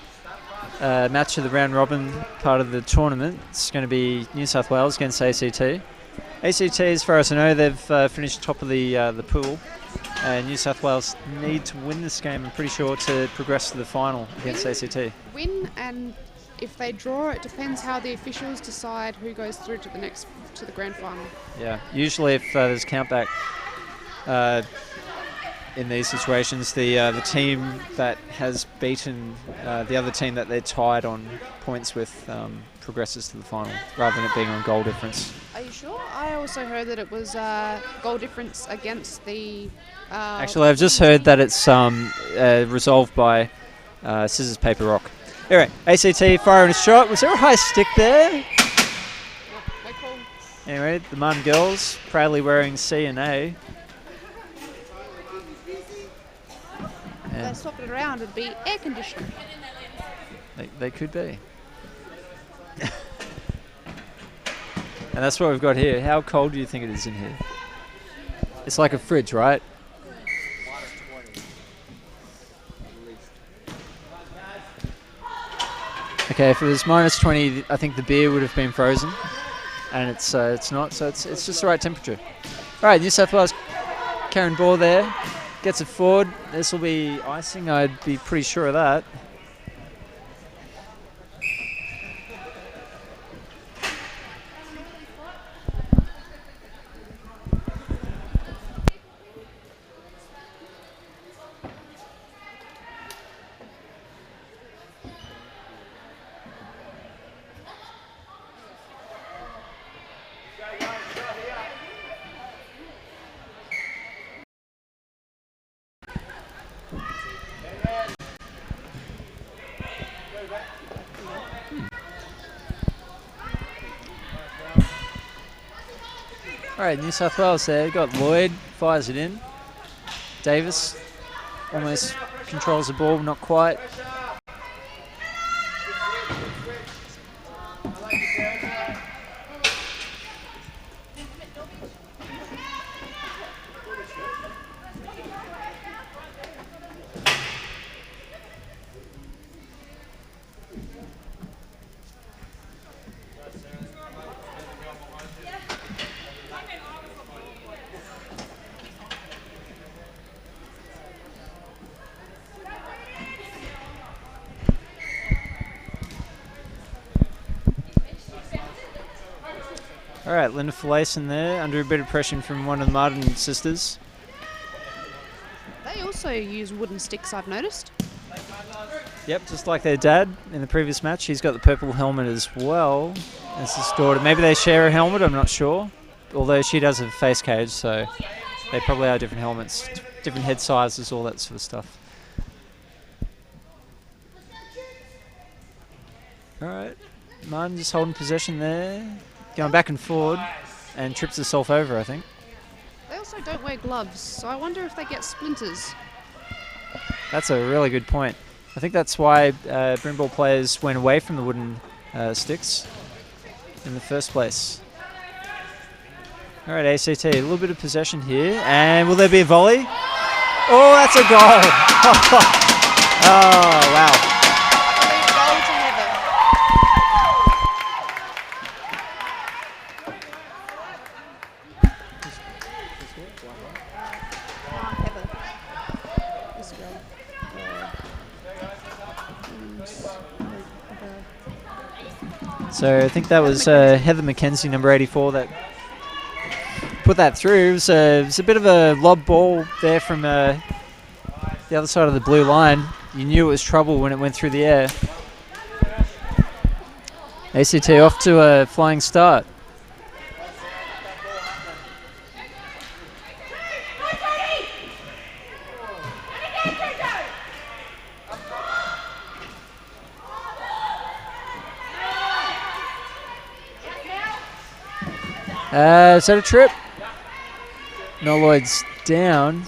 match of the round robin part of the tournament. It's going to be New South Wales against ACT. ACT, as far as I know, they've finished top of the pool. New South Wales need to win this game, I'm pretty sure, to progress to the final against ACT. Win, and if they draw, it depends how the officials decide who goes through to the grand final. Yeah, usually if there's countback in these situations, the team that has beaten the other team that they're tied on points with progresses to the final, rather than it being on goal difference. Are you sure? I also heard that it was goal difference against the... Actually, I've just heard that it's resolved by scissors, paper, rock. Anyway, ACT firing a shot. Was there a high stick there? Yep, they call. Anyway, the Martin girls proudly wearing C and A. If they swap it around, it'd be air conditioner. They could be. And that's what we've got here. How cold do you think it is in here? It's like a fridge, right? Okay, if it was minus 20, I think the beer would have been frozen, and it's not, so it's just the right temperature. All right, New South Wales, Karen Ball there, gets it forward. This will be icing, I'd be pretty sure of that. All right, New South Wales there. Got Lloyd, fires it in. Davis almost controls the ball, not quite. All right, Linda Falason there, under a bit of pressure from one of the Martin sisters. They also use wooden sticks, I've noticed. Yep, just like their dad in the previous match. He's got the purple helmet as well as his daughter. Maybe they share a helmet, I'm not sure. Although she does have a face cage, so they probably are different helmets, different head sizes, all that sort of stuff. All right, Martin just holding possession there, going back and forward, and trips herself over, I think. They also don't wear gloves, so I wonder if they get splinters. That's a really good point. I think that's why Broomball players went away from the wooden sticks in the first place. All right, ACT, a little bit of possession here, and will there be a volley? Oh, that's a goal! Oh, wow. Goal to Heather. Heather. This girl. So I think that was Heather McKenzie, number 84, that put that through. It was a bit of a lob ball there from the other side of the blue line. You knew it was trouble when it went through the air. ACT off to a flying start. Is that a trip? No, Lloyd's down.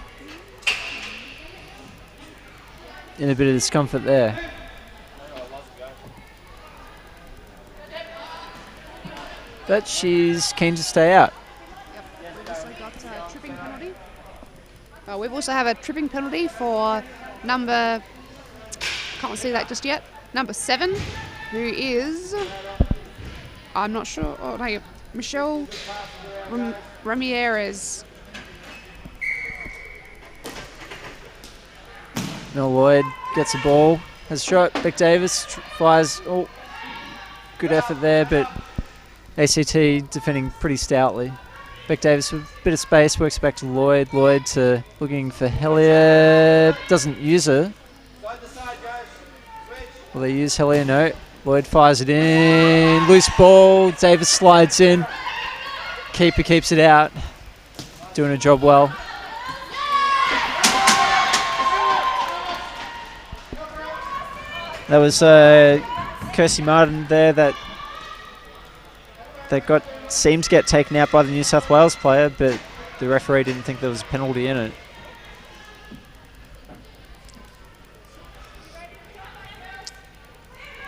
In a bit of discomfort there. But she's keen to stay out. Yep, we've also got a tripping penalty. We've also have a tripping penalty for number, can't see that just yet, number 7, who is, I'm not sure, oh no, Michelle Ramirez. Mel Lloyd gets the ball, has a shot. Beck Davis fires. Oh, good effort there, but ACT defending pretty stoutly. Beck Davis with a bit of space, works back to Lloyd. Lloyd to looking for Hellier. Doesn't use her. Will they use Hellier? No. Lloyd fires it in. Loose ball. Davis slides in. Keeper keeps it out. Doing a job well. That was Kirsty Martin there that seemed to get taken out by the New South Wales player, but the referee didn't think there was a penalty in it.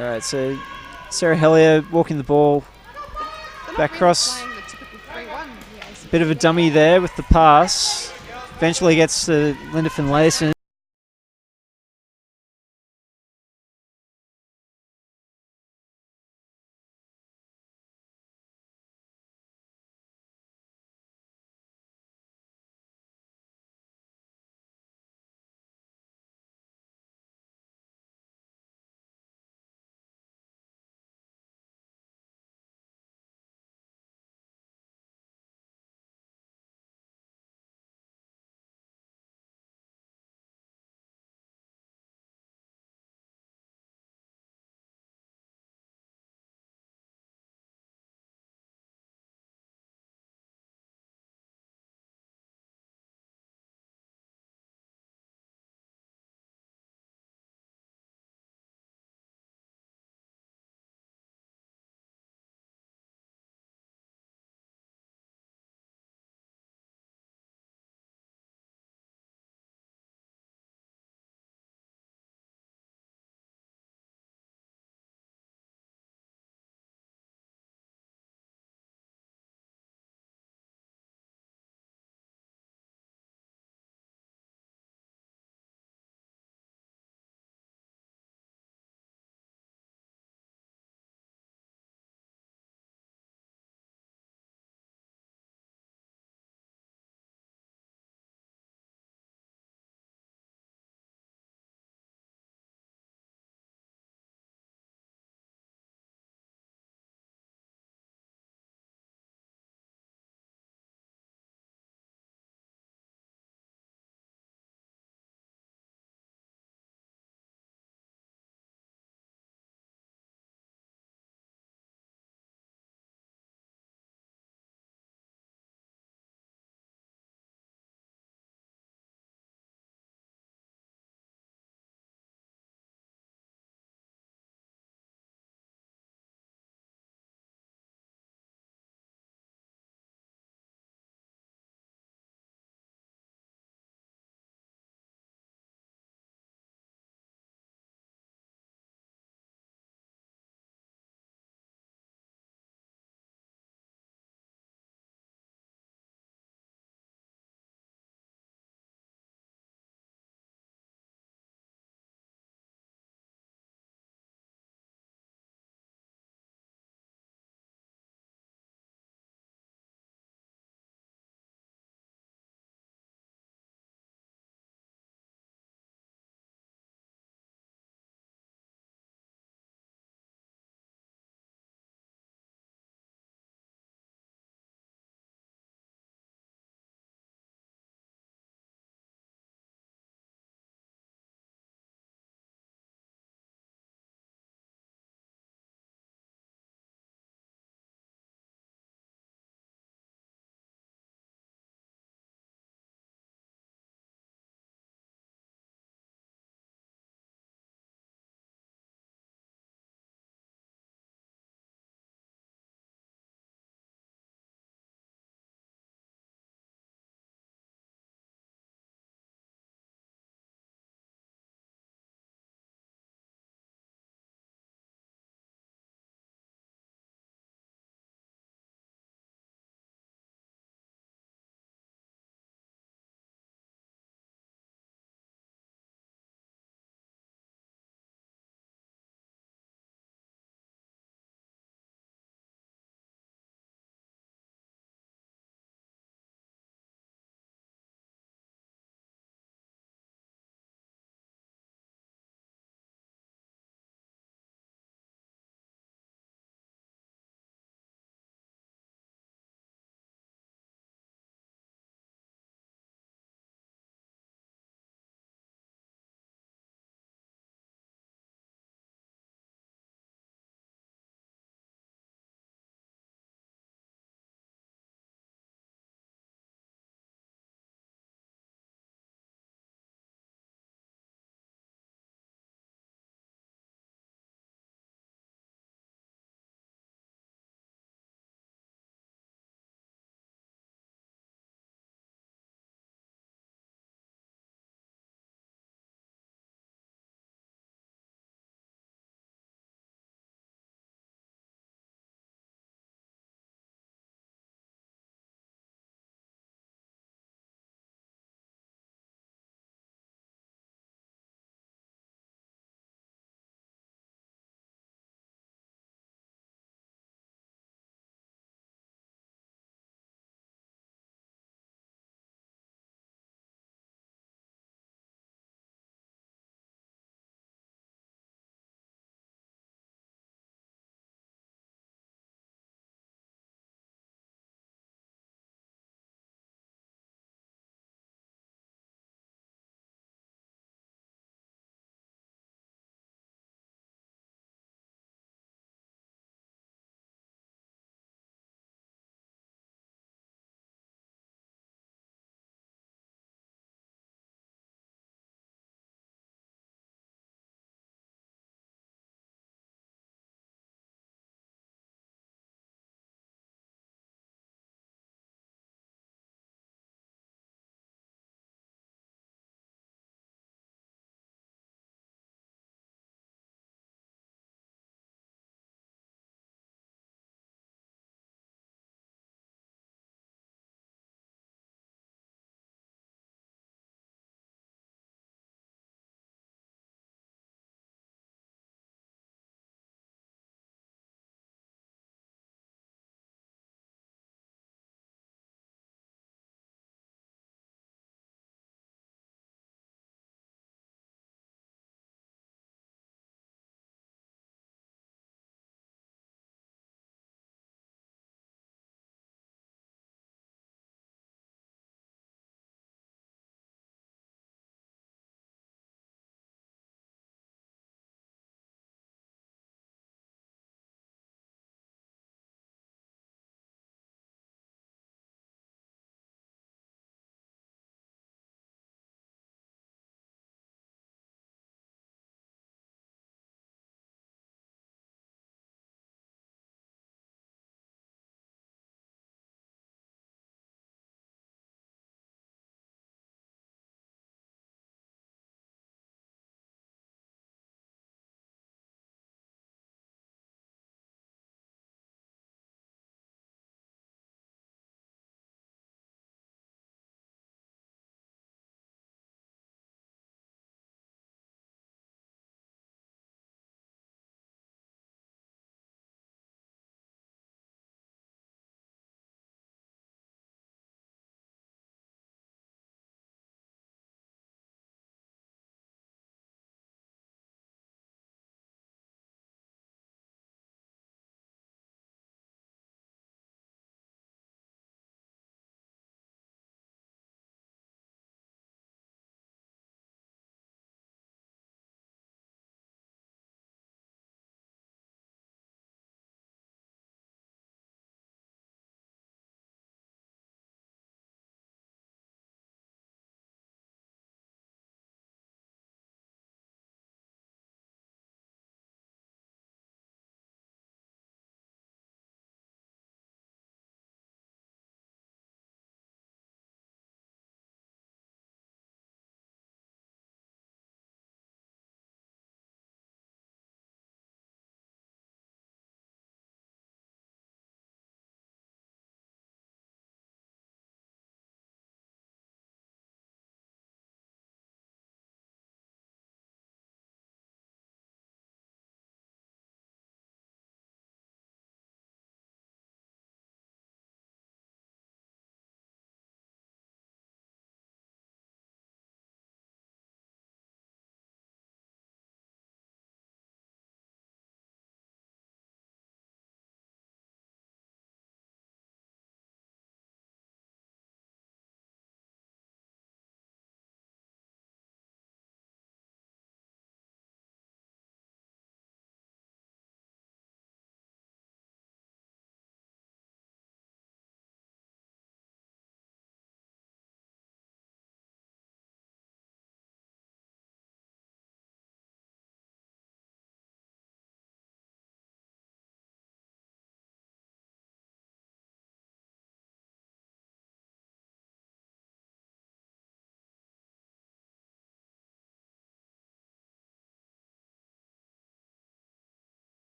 All right, so Sarah Hellier walking the ball back across. Bit of a dummy there with the pass. Eventually gets to Linda Finlayson.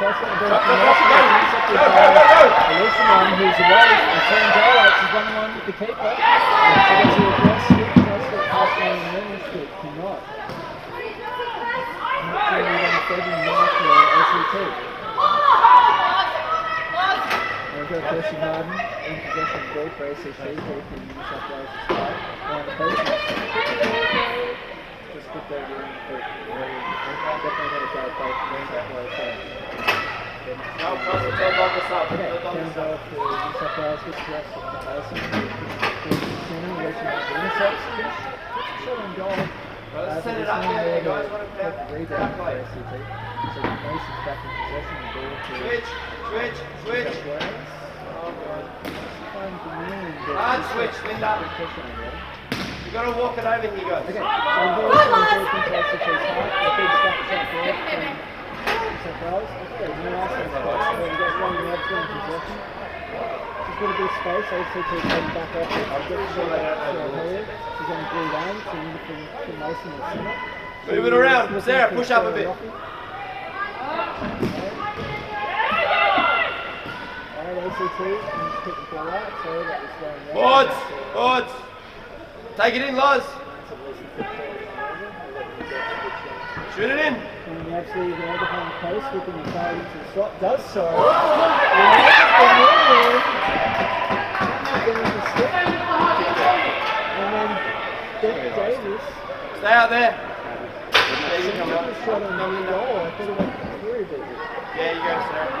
Cross on the ball from Nelson. Intercepted by Alusimon, who's away. And Sam Daylight is 1-1 with the keeper. And she gets a reverse stick. Tries to get past one and then stick. Cannot. Not sure we want to feed him now for ACT. We've got Kirsty Harden in possession of the ball for ACT. Ball from New South Wales side. Down the post. Just put that in. Definitely going to go play for New South Wales side. No, cross the top on the side. Okay, turns off to New South Wales. Gets the rest of the Mason. Center, reaching out for intercepts. Gets a shot on goal. Let's set it up there, guys. Rebound for ACT. So Mason's back in possession of the ball to Switch. Oh god. Hard switch, Linda. You've got to walk it over here, guys. Okay, so the ball is going to go into ACT's half. A big snap shot there from New South Wales. Okay, no last one spot. So we've got Ronnie Robson in possession. She's got a bit of space. ACT's heading back off it. I'll get the shot out to her. She's on the blue lane. So in for Mason in the centre. Move it around. Sarah, push up a bit. ACT and pick the ball out, so that was going there. Boards! Take it in, Loz. Shoot it in. And actually the other hand post, whipping the card into the slot, does so. And then Ben Davis. Stay out there. Shot on the goal. I thought it went through, but Yeah, you go, Sarah.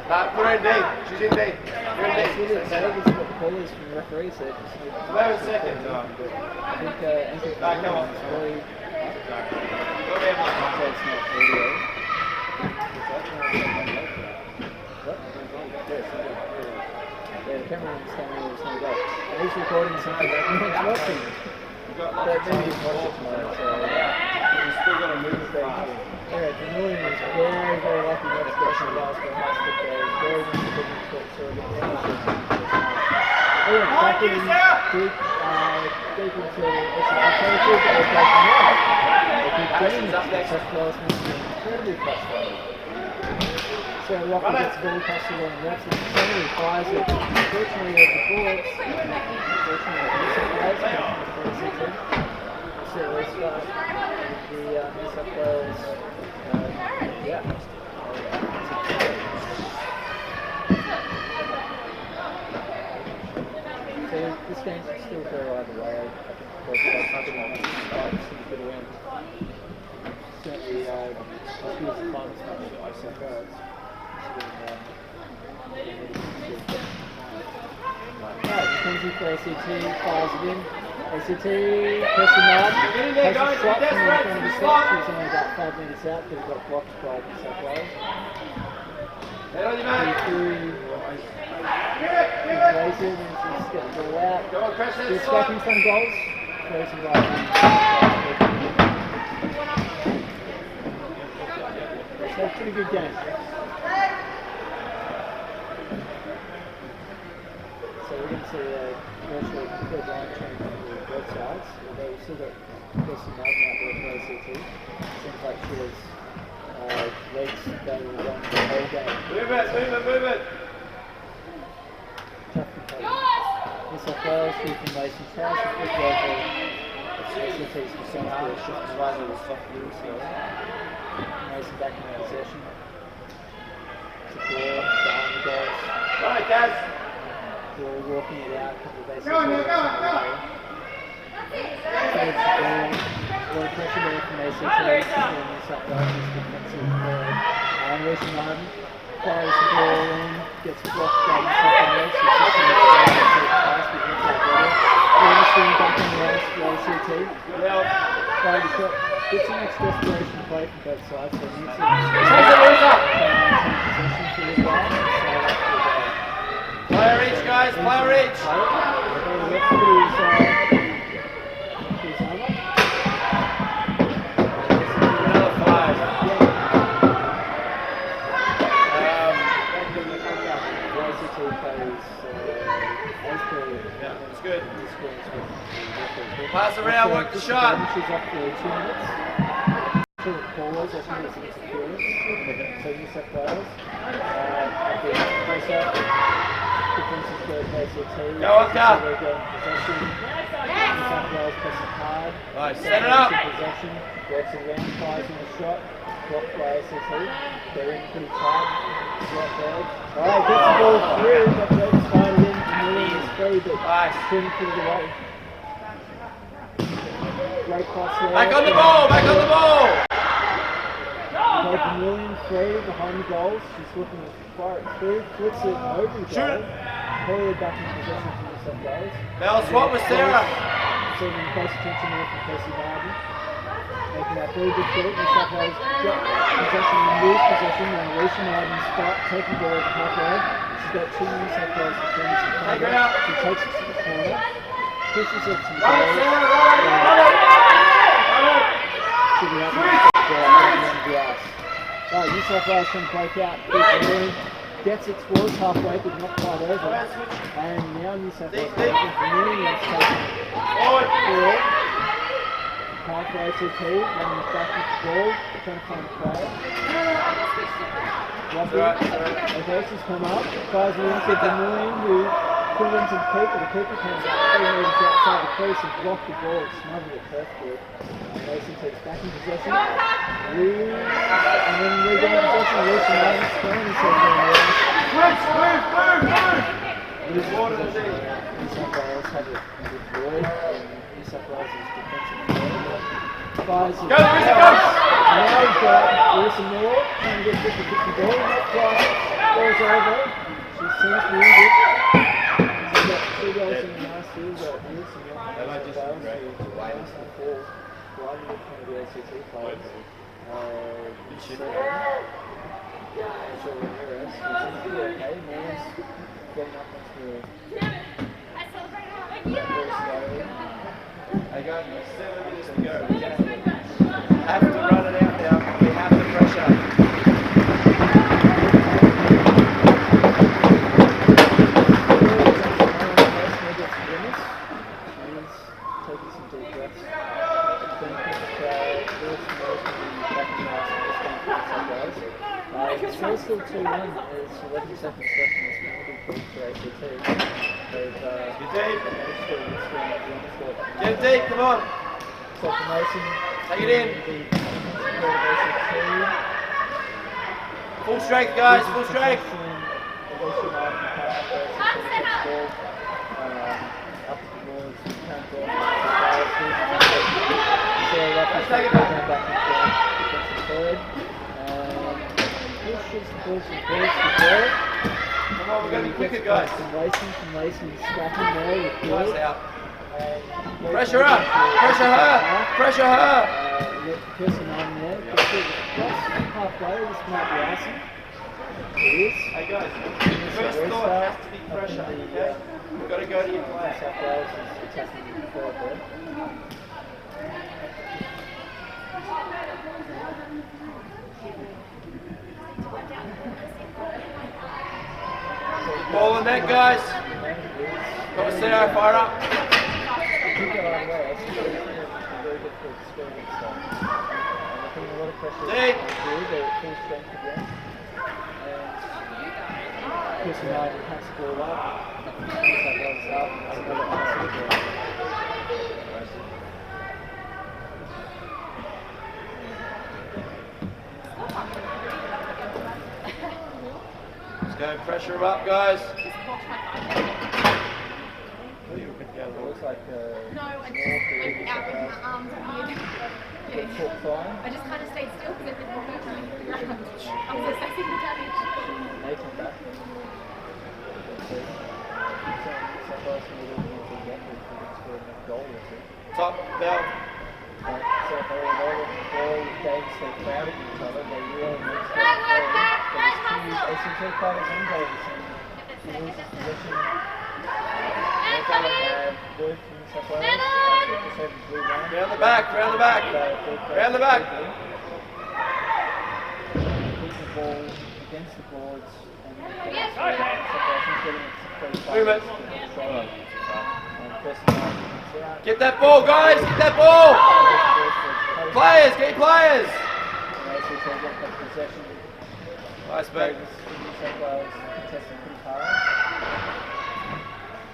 Put her in D. She's in D. You're in D. Davis got the callers from the referee said. 11 seconds. I think Anchor Come on. is really Go there, Mike. it's not video. What? Yeah, the cameraman's telling me there's no goal. And he's recording something that no one's watching. But maybe he's watching tomorrow, so You're still going to move fast. anyway, the Million is very, very lucky not to get to the last one. That's good there. He's very much a good spot, so we're going to anyway, back in deep into SCT territory, but they're taking out. They keep getting it. South Wales must be incredibly frustrated. So Rocky gets the ball past the line, and that's the center, he fires it. Unfortunately, at the boards, unfortunately, New South Wales for SCT. So let's start with the New South Wales, So this game should still go either way. I think both sides have been on the fight to the win. Certainly, this was the finals match for New South Wales. Mackenzie for ACT, fires it in. ACT, Kirsten Martin, has a shot from the front of the slot. She's only about 5 metres out, but got blocked by New South Wales. Crazy, and she's getting the ball out. She's scrapping some goals. Crazy right. So a pretty good game. So we're going to see virtually third line change on both sides, although we've still got Kirsten Martin out there for ACT. Seems like she has legs that will run the whole game. Move it. New South Wales, Stephen Mason tries to flip over ACT's percentage for a shift and run with a soft blue, so Mason back in possession. To Gore, down the goals. Right, Kaz. Gore walking it out, a couple of bases. Go. Saves the ball. A lot of pressure there from ACT. New South Wales' defensive third. And Lucy Martin fires the ball in, gets blocked by New South Wales. It's just an extra pass between that ball. Swing back in the ice for ACT. Fired the shot. Gets an next desperation play from both sides. So New South Wales possession for the guy. Player each, guys. Player each. The referee is Armour. Another 5. Yeah, it's good. We'll pass around, work the shot. She's off for 2 minutes. Philip Paulers, I think it's an interference. So New South Wales at the face-up. Defences go to ACT. Go, Oscar. So they're getting possession. New South Wales pressing hard. Nice, set it up. Possession, works around, fires in the shot. Blocked by ACT. They're in pretty tight. Right there. Alright, gets the ball through. That's right, it's fired in. Million is free, but Nice. couldn't put it away. Great pass there. Back on the ball, back on the ball. Take a million free behind the goals. She's looking to fire it through. Flicks it over the Shoot goal. it. Clearly back in possession for New South Wales. Bell swap with Sarah. Seeing close attention there from Casey Martin. Making that very difficult. New South Wales get possession and lose possession. Now Alicia Martin start taking the ball at the halfway. She's got two New South Wales defenders in front of her. She takes it to the corner. Pushes it to the goal. To the other grass. Right, New South Wales trying to break out. Gets it towards halfway, but not quite over. And now New South Wales is taking forward. Halfway to T, running back with the ball, trying to find a player. Okay, she's come up, fires it into the Million, who put it into the keeper. The keeper comes up 3 metres outside the crease and blocked the ball, smothered it perfectly. Mason takes back in possession. And then we get in possession, Alicia Martin throwing himself in there. New South Wales have it with Lloyd, and New South Wales is defensive. Fires it. Go, Lucy, go! Now he's got Wilson Moore trying to get 50-50 ball. Not quite. Ball's over. She seems to be injured. She's got 2 goals in the last year. We've got Wilson Moore from New South Wales who wins the ball. One with one of the ACT players. Ramirez. He's okay. Moore's getting up onto the I got 7 minutes to go. We have to run it out now. We have the pressure. Taking some deep breaths. It's still 2-1. There's 11 seconds left in this penalty kick for ACT. Get deep, come on. So for Mason, Take it in. the ACT. Full strength, guys, full strength. Alicia Martin up the boards, Take it back. back and third. Pushes the ball from first to third. Come on, we're going to be quicker, guys. From Lacey, scrapping there with Nice Gord. out. Pressure up, pressure her, pressure her. Let the person on there. Gets it across halfway. This might be icing. It is. Hey guys, first thought has to be pressure, okay? We've got to go to your New play. South Wales is attacking the third there. Ball on net, guys. Come on, Sarah, fire up. Keep going away. I think it's a very difficult experience. So. And they're putting a lot of pressure Deep. on They're at full strength again. And Chris Martin has the ball up. New South Wales up. And another pass to the ball. Let's go, pressure them up, guys. It looks like No, I just out with my arms weird. Yeah. talk fine. I just kind of stayed still because it didn't hurt me. I was assessing the damage. Nathan back. Goal or two. Top, bell. So they were all looking for games they crowded each other. They really mixed up. There's two ACT players and Davis. She loses possession. They kind of have Wolf in New South Wales. Just over blue line. Round the back, round the back. Round the back. Keep the ball against the boards and getting it Move it. and Preston Martin comes out. Get that ball, guys, get that ball. Players, get players. get the possession. Nice, mate. New South Wales contesting pretty hard.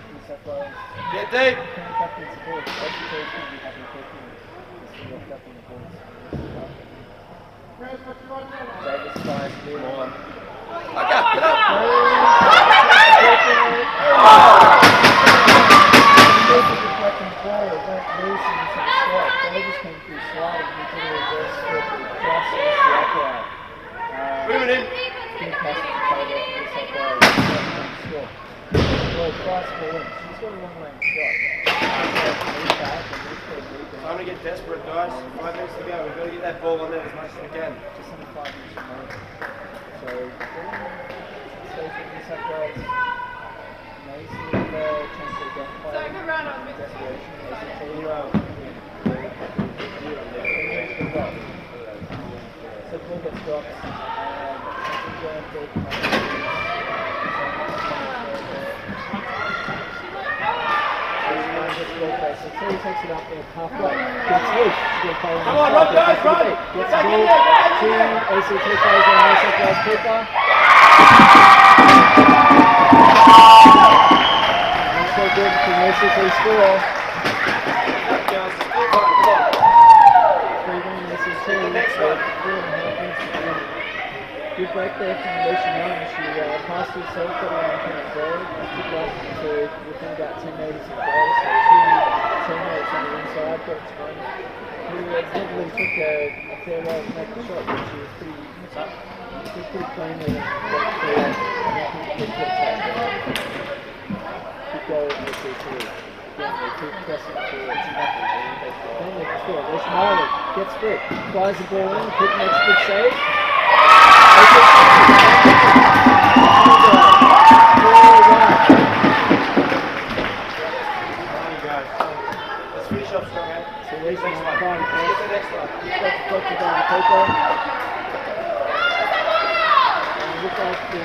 New South Wales. Get deep. Can't captain support. Actually, it's going to be having taken this to look up in the balls. Davis fires blue. Come on. Okay, get up. Davis came through sliding. He did a reverse flip with just this lockout. Put him in. Good pass to Taylor for New South Wales. Score. Well, Price ball in. She's got a long range shot. Time to get desperate, guys. 5 minutes to go. We've got to get that ball on there as much as we can. Just under 5 minutes remaining. So, stays with New South Wales. Macy with a chance to get play. Desperation. So, ball gets dropped. So Terry takes it up there halfway. Gets loose. Come on, run, guys, run! Gets the ball to ACT players on New South Wales keeper. Not so good for the ACT score. 3-1 ACT. Next one. Good break there from Alicia Young. She passed herself, got around the goal. Took off to within about 10 metres of goal. So two teammates on the inside got to one. Who evidently took a fair way to make the shot, but she was pretty cleanly got through and good touch. Good goal ACT. Again, they keep pressing forward. Then they can score. Alicia Young gets fit, flies the ball in, quick makes a good save. Let's finish up strong, eh? So next one. Get the next one. Look like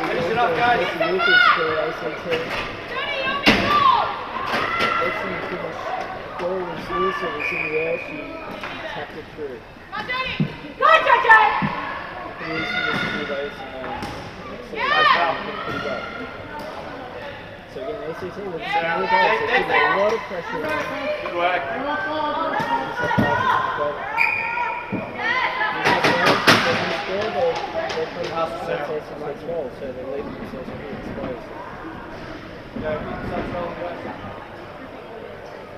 Finish it up, guys. Lucas for ACT. Excellent finish. Ball was loose, it was in the air, she tapped it through. So again, ACT with some new goals, they put a lot of pressure on. Good work. So they're leaving themselves pretty exposed. Go, start strong, guys.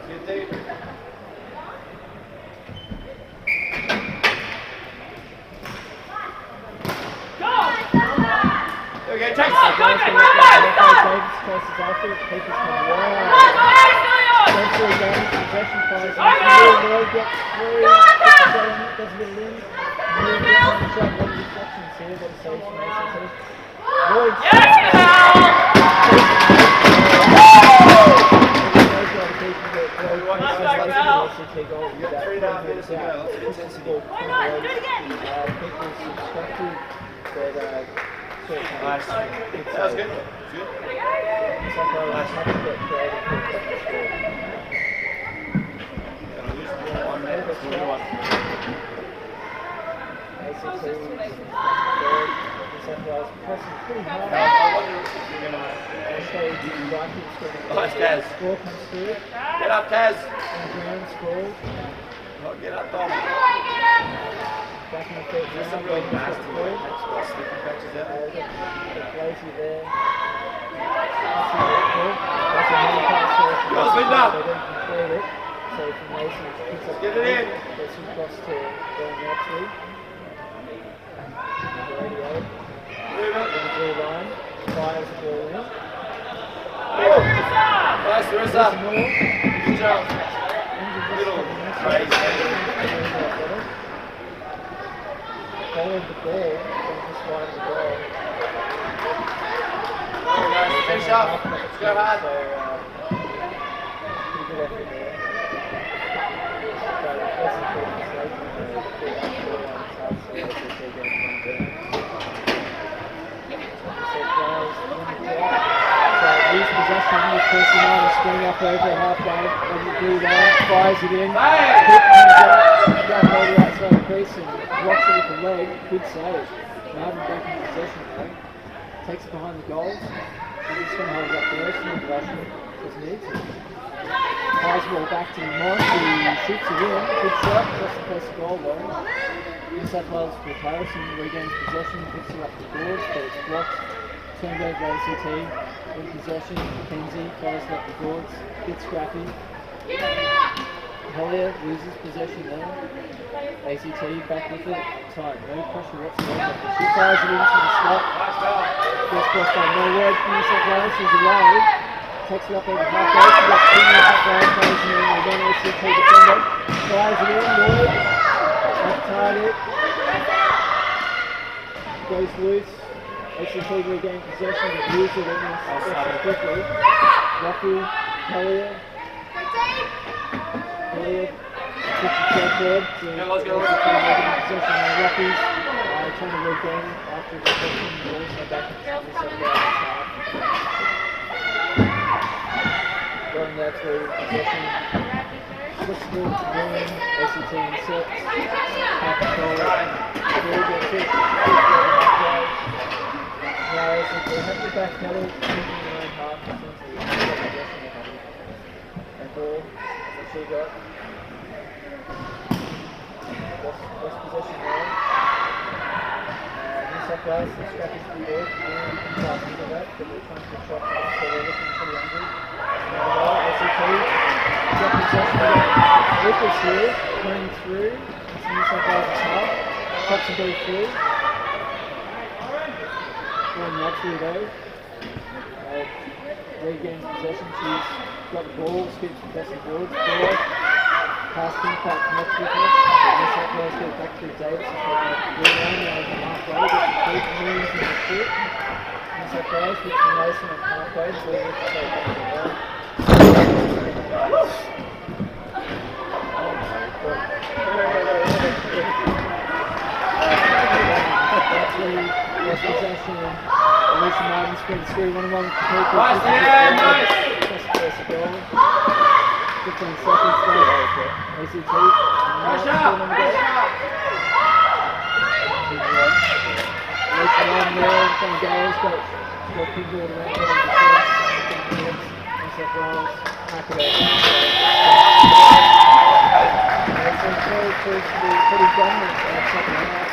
Get deep. There we go, take it. Davis crosses after it, keepers come wide. Century gains possession, fires in. Lloyd gets through, does a bit of in. New gets on the shot, one deflections here, but it's safe from ACT. Lloyd ACT goal with that 3.5 minutes to go. Sensible people's obstructed, but Nice. That was good. Good. Pressing pretty hard. Nice, Taz. Score comes through. Get up, Taz. And ground score. Oh, get up, Dom. Back in the third There's some round. really nasty slipping patches out. Lazy there. That's a new pass. Yours, Linda. They didn't complete it. So from Mason, picks up Get it in. gets him across to Gordon Yaxley. Radio. Move it. Blue line. Fires the ball in. Nice, Larissa. Good job. Little crazy. Followed the ball, and just wide of the goal. There we go. Finish up. Let's go hard. So, pretty good effort there. But that's the first mistake. Lose possession with Personal spinning up over halfway, over the blue line, fires it in. Quick comes out, right side. crease and blocks it with the leg. Good save. Marvin back in possession though. Takes it behind the goals. He's just going to hold it up there. Smooth Russian doesn't need to. Fires the ball back to Mont, who shoots it in. Good shot. Just the first goal though. New South Wales with Harrison regains possession, picks it up the boards, but it's blocked. Turned over ACT in possession. McKenzie fires it up the boards. Bit scrappy. Hellier loses possession there. ACT back with it. Tight. No pressure whatsoever. She fires it into the slot. Gets blocked by Norwood. New South Wales is away. Takes it up over halfway. She's got 2 New South Wales players in there. Again, ACT defender. Fires it in. Norwood. Off-target. Goes loose. ACT regain possession, but lose it in possession quickly. Lucky, Hellier. Hellier puts the check forward to possession of Rockies. Trying to regain after the possession, but also back into the second half. Going there through possession. Flips the ball to William, ACT intercepts. High control it. Ball gets it. Now ACT have to back pedal, keeping their own half, essentially. And ball, that's what she got. Lost possession there. New South Wales, the scrappy to the ball. Fast into that, but they're trying to shot them, so they're looking pretty angry. Another goal, ACT. Got possession. Rippers here, running through. It's New South Wales' half. Pops the ball through. Going naturally though. Regains possession. She's got the ball, skips across the boards. Ball. Pass impact connects with her. New South Wales get back through Davis. She's got the ball around now over halfway. Gets the feet, moves in the foot. New South Wales gets the Mason at halfway. The ball looks to take back to the line. Lost possession. Alicia Martin sprints through 1-on-1 with the people. That's the first goal. 15 seconds there. ACT. Alicia Martin there. From goals, but she's got big ball around her in defence. New South Wales. Hack it pretty dominant in the second half.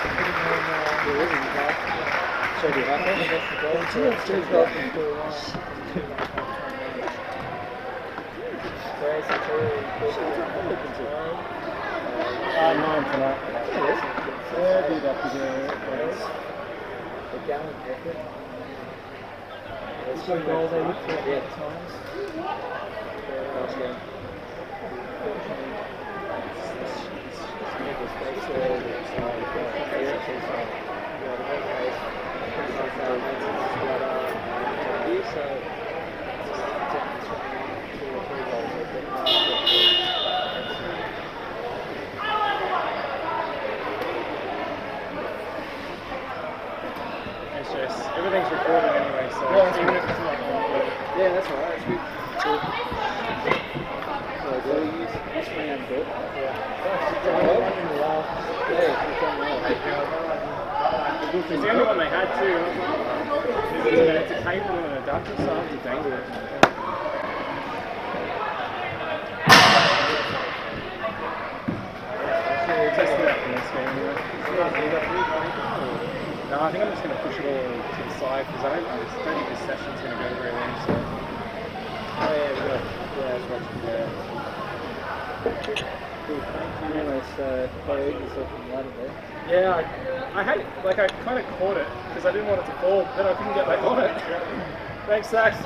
So do you have that? Two goals from goal line. So ACT nine for that. Yeah, do that to the gallant effort. There's 2 goals there with 3 times. Last game. Everything's recorded anyway, so even if it's not on. Yeah, that's alright. That's good. Cool. So do you use this round bit? It's the only one they had too. It's a cable and an adapter, so I have to dangle it. Test it out for next game anyway. No, I think I'm just going to push it all to the side because I don't think this session's going to go very long. So. Oh yeah, we got that's watching there. Cool, thank you. Anyways, play yourself from the ladder there. Yeah, I kind of caught it because I didn't want it to fall, but then I couldn't get back on it. Thanks, Sax.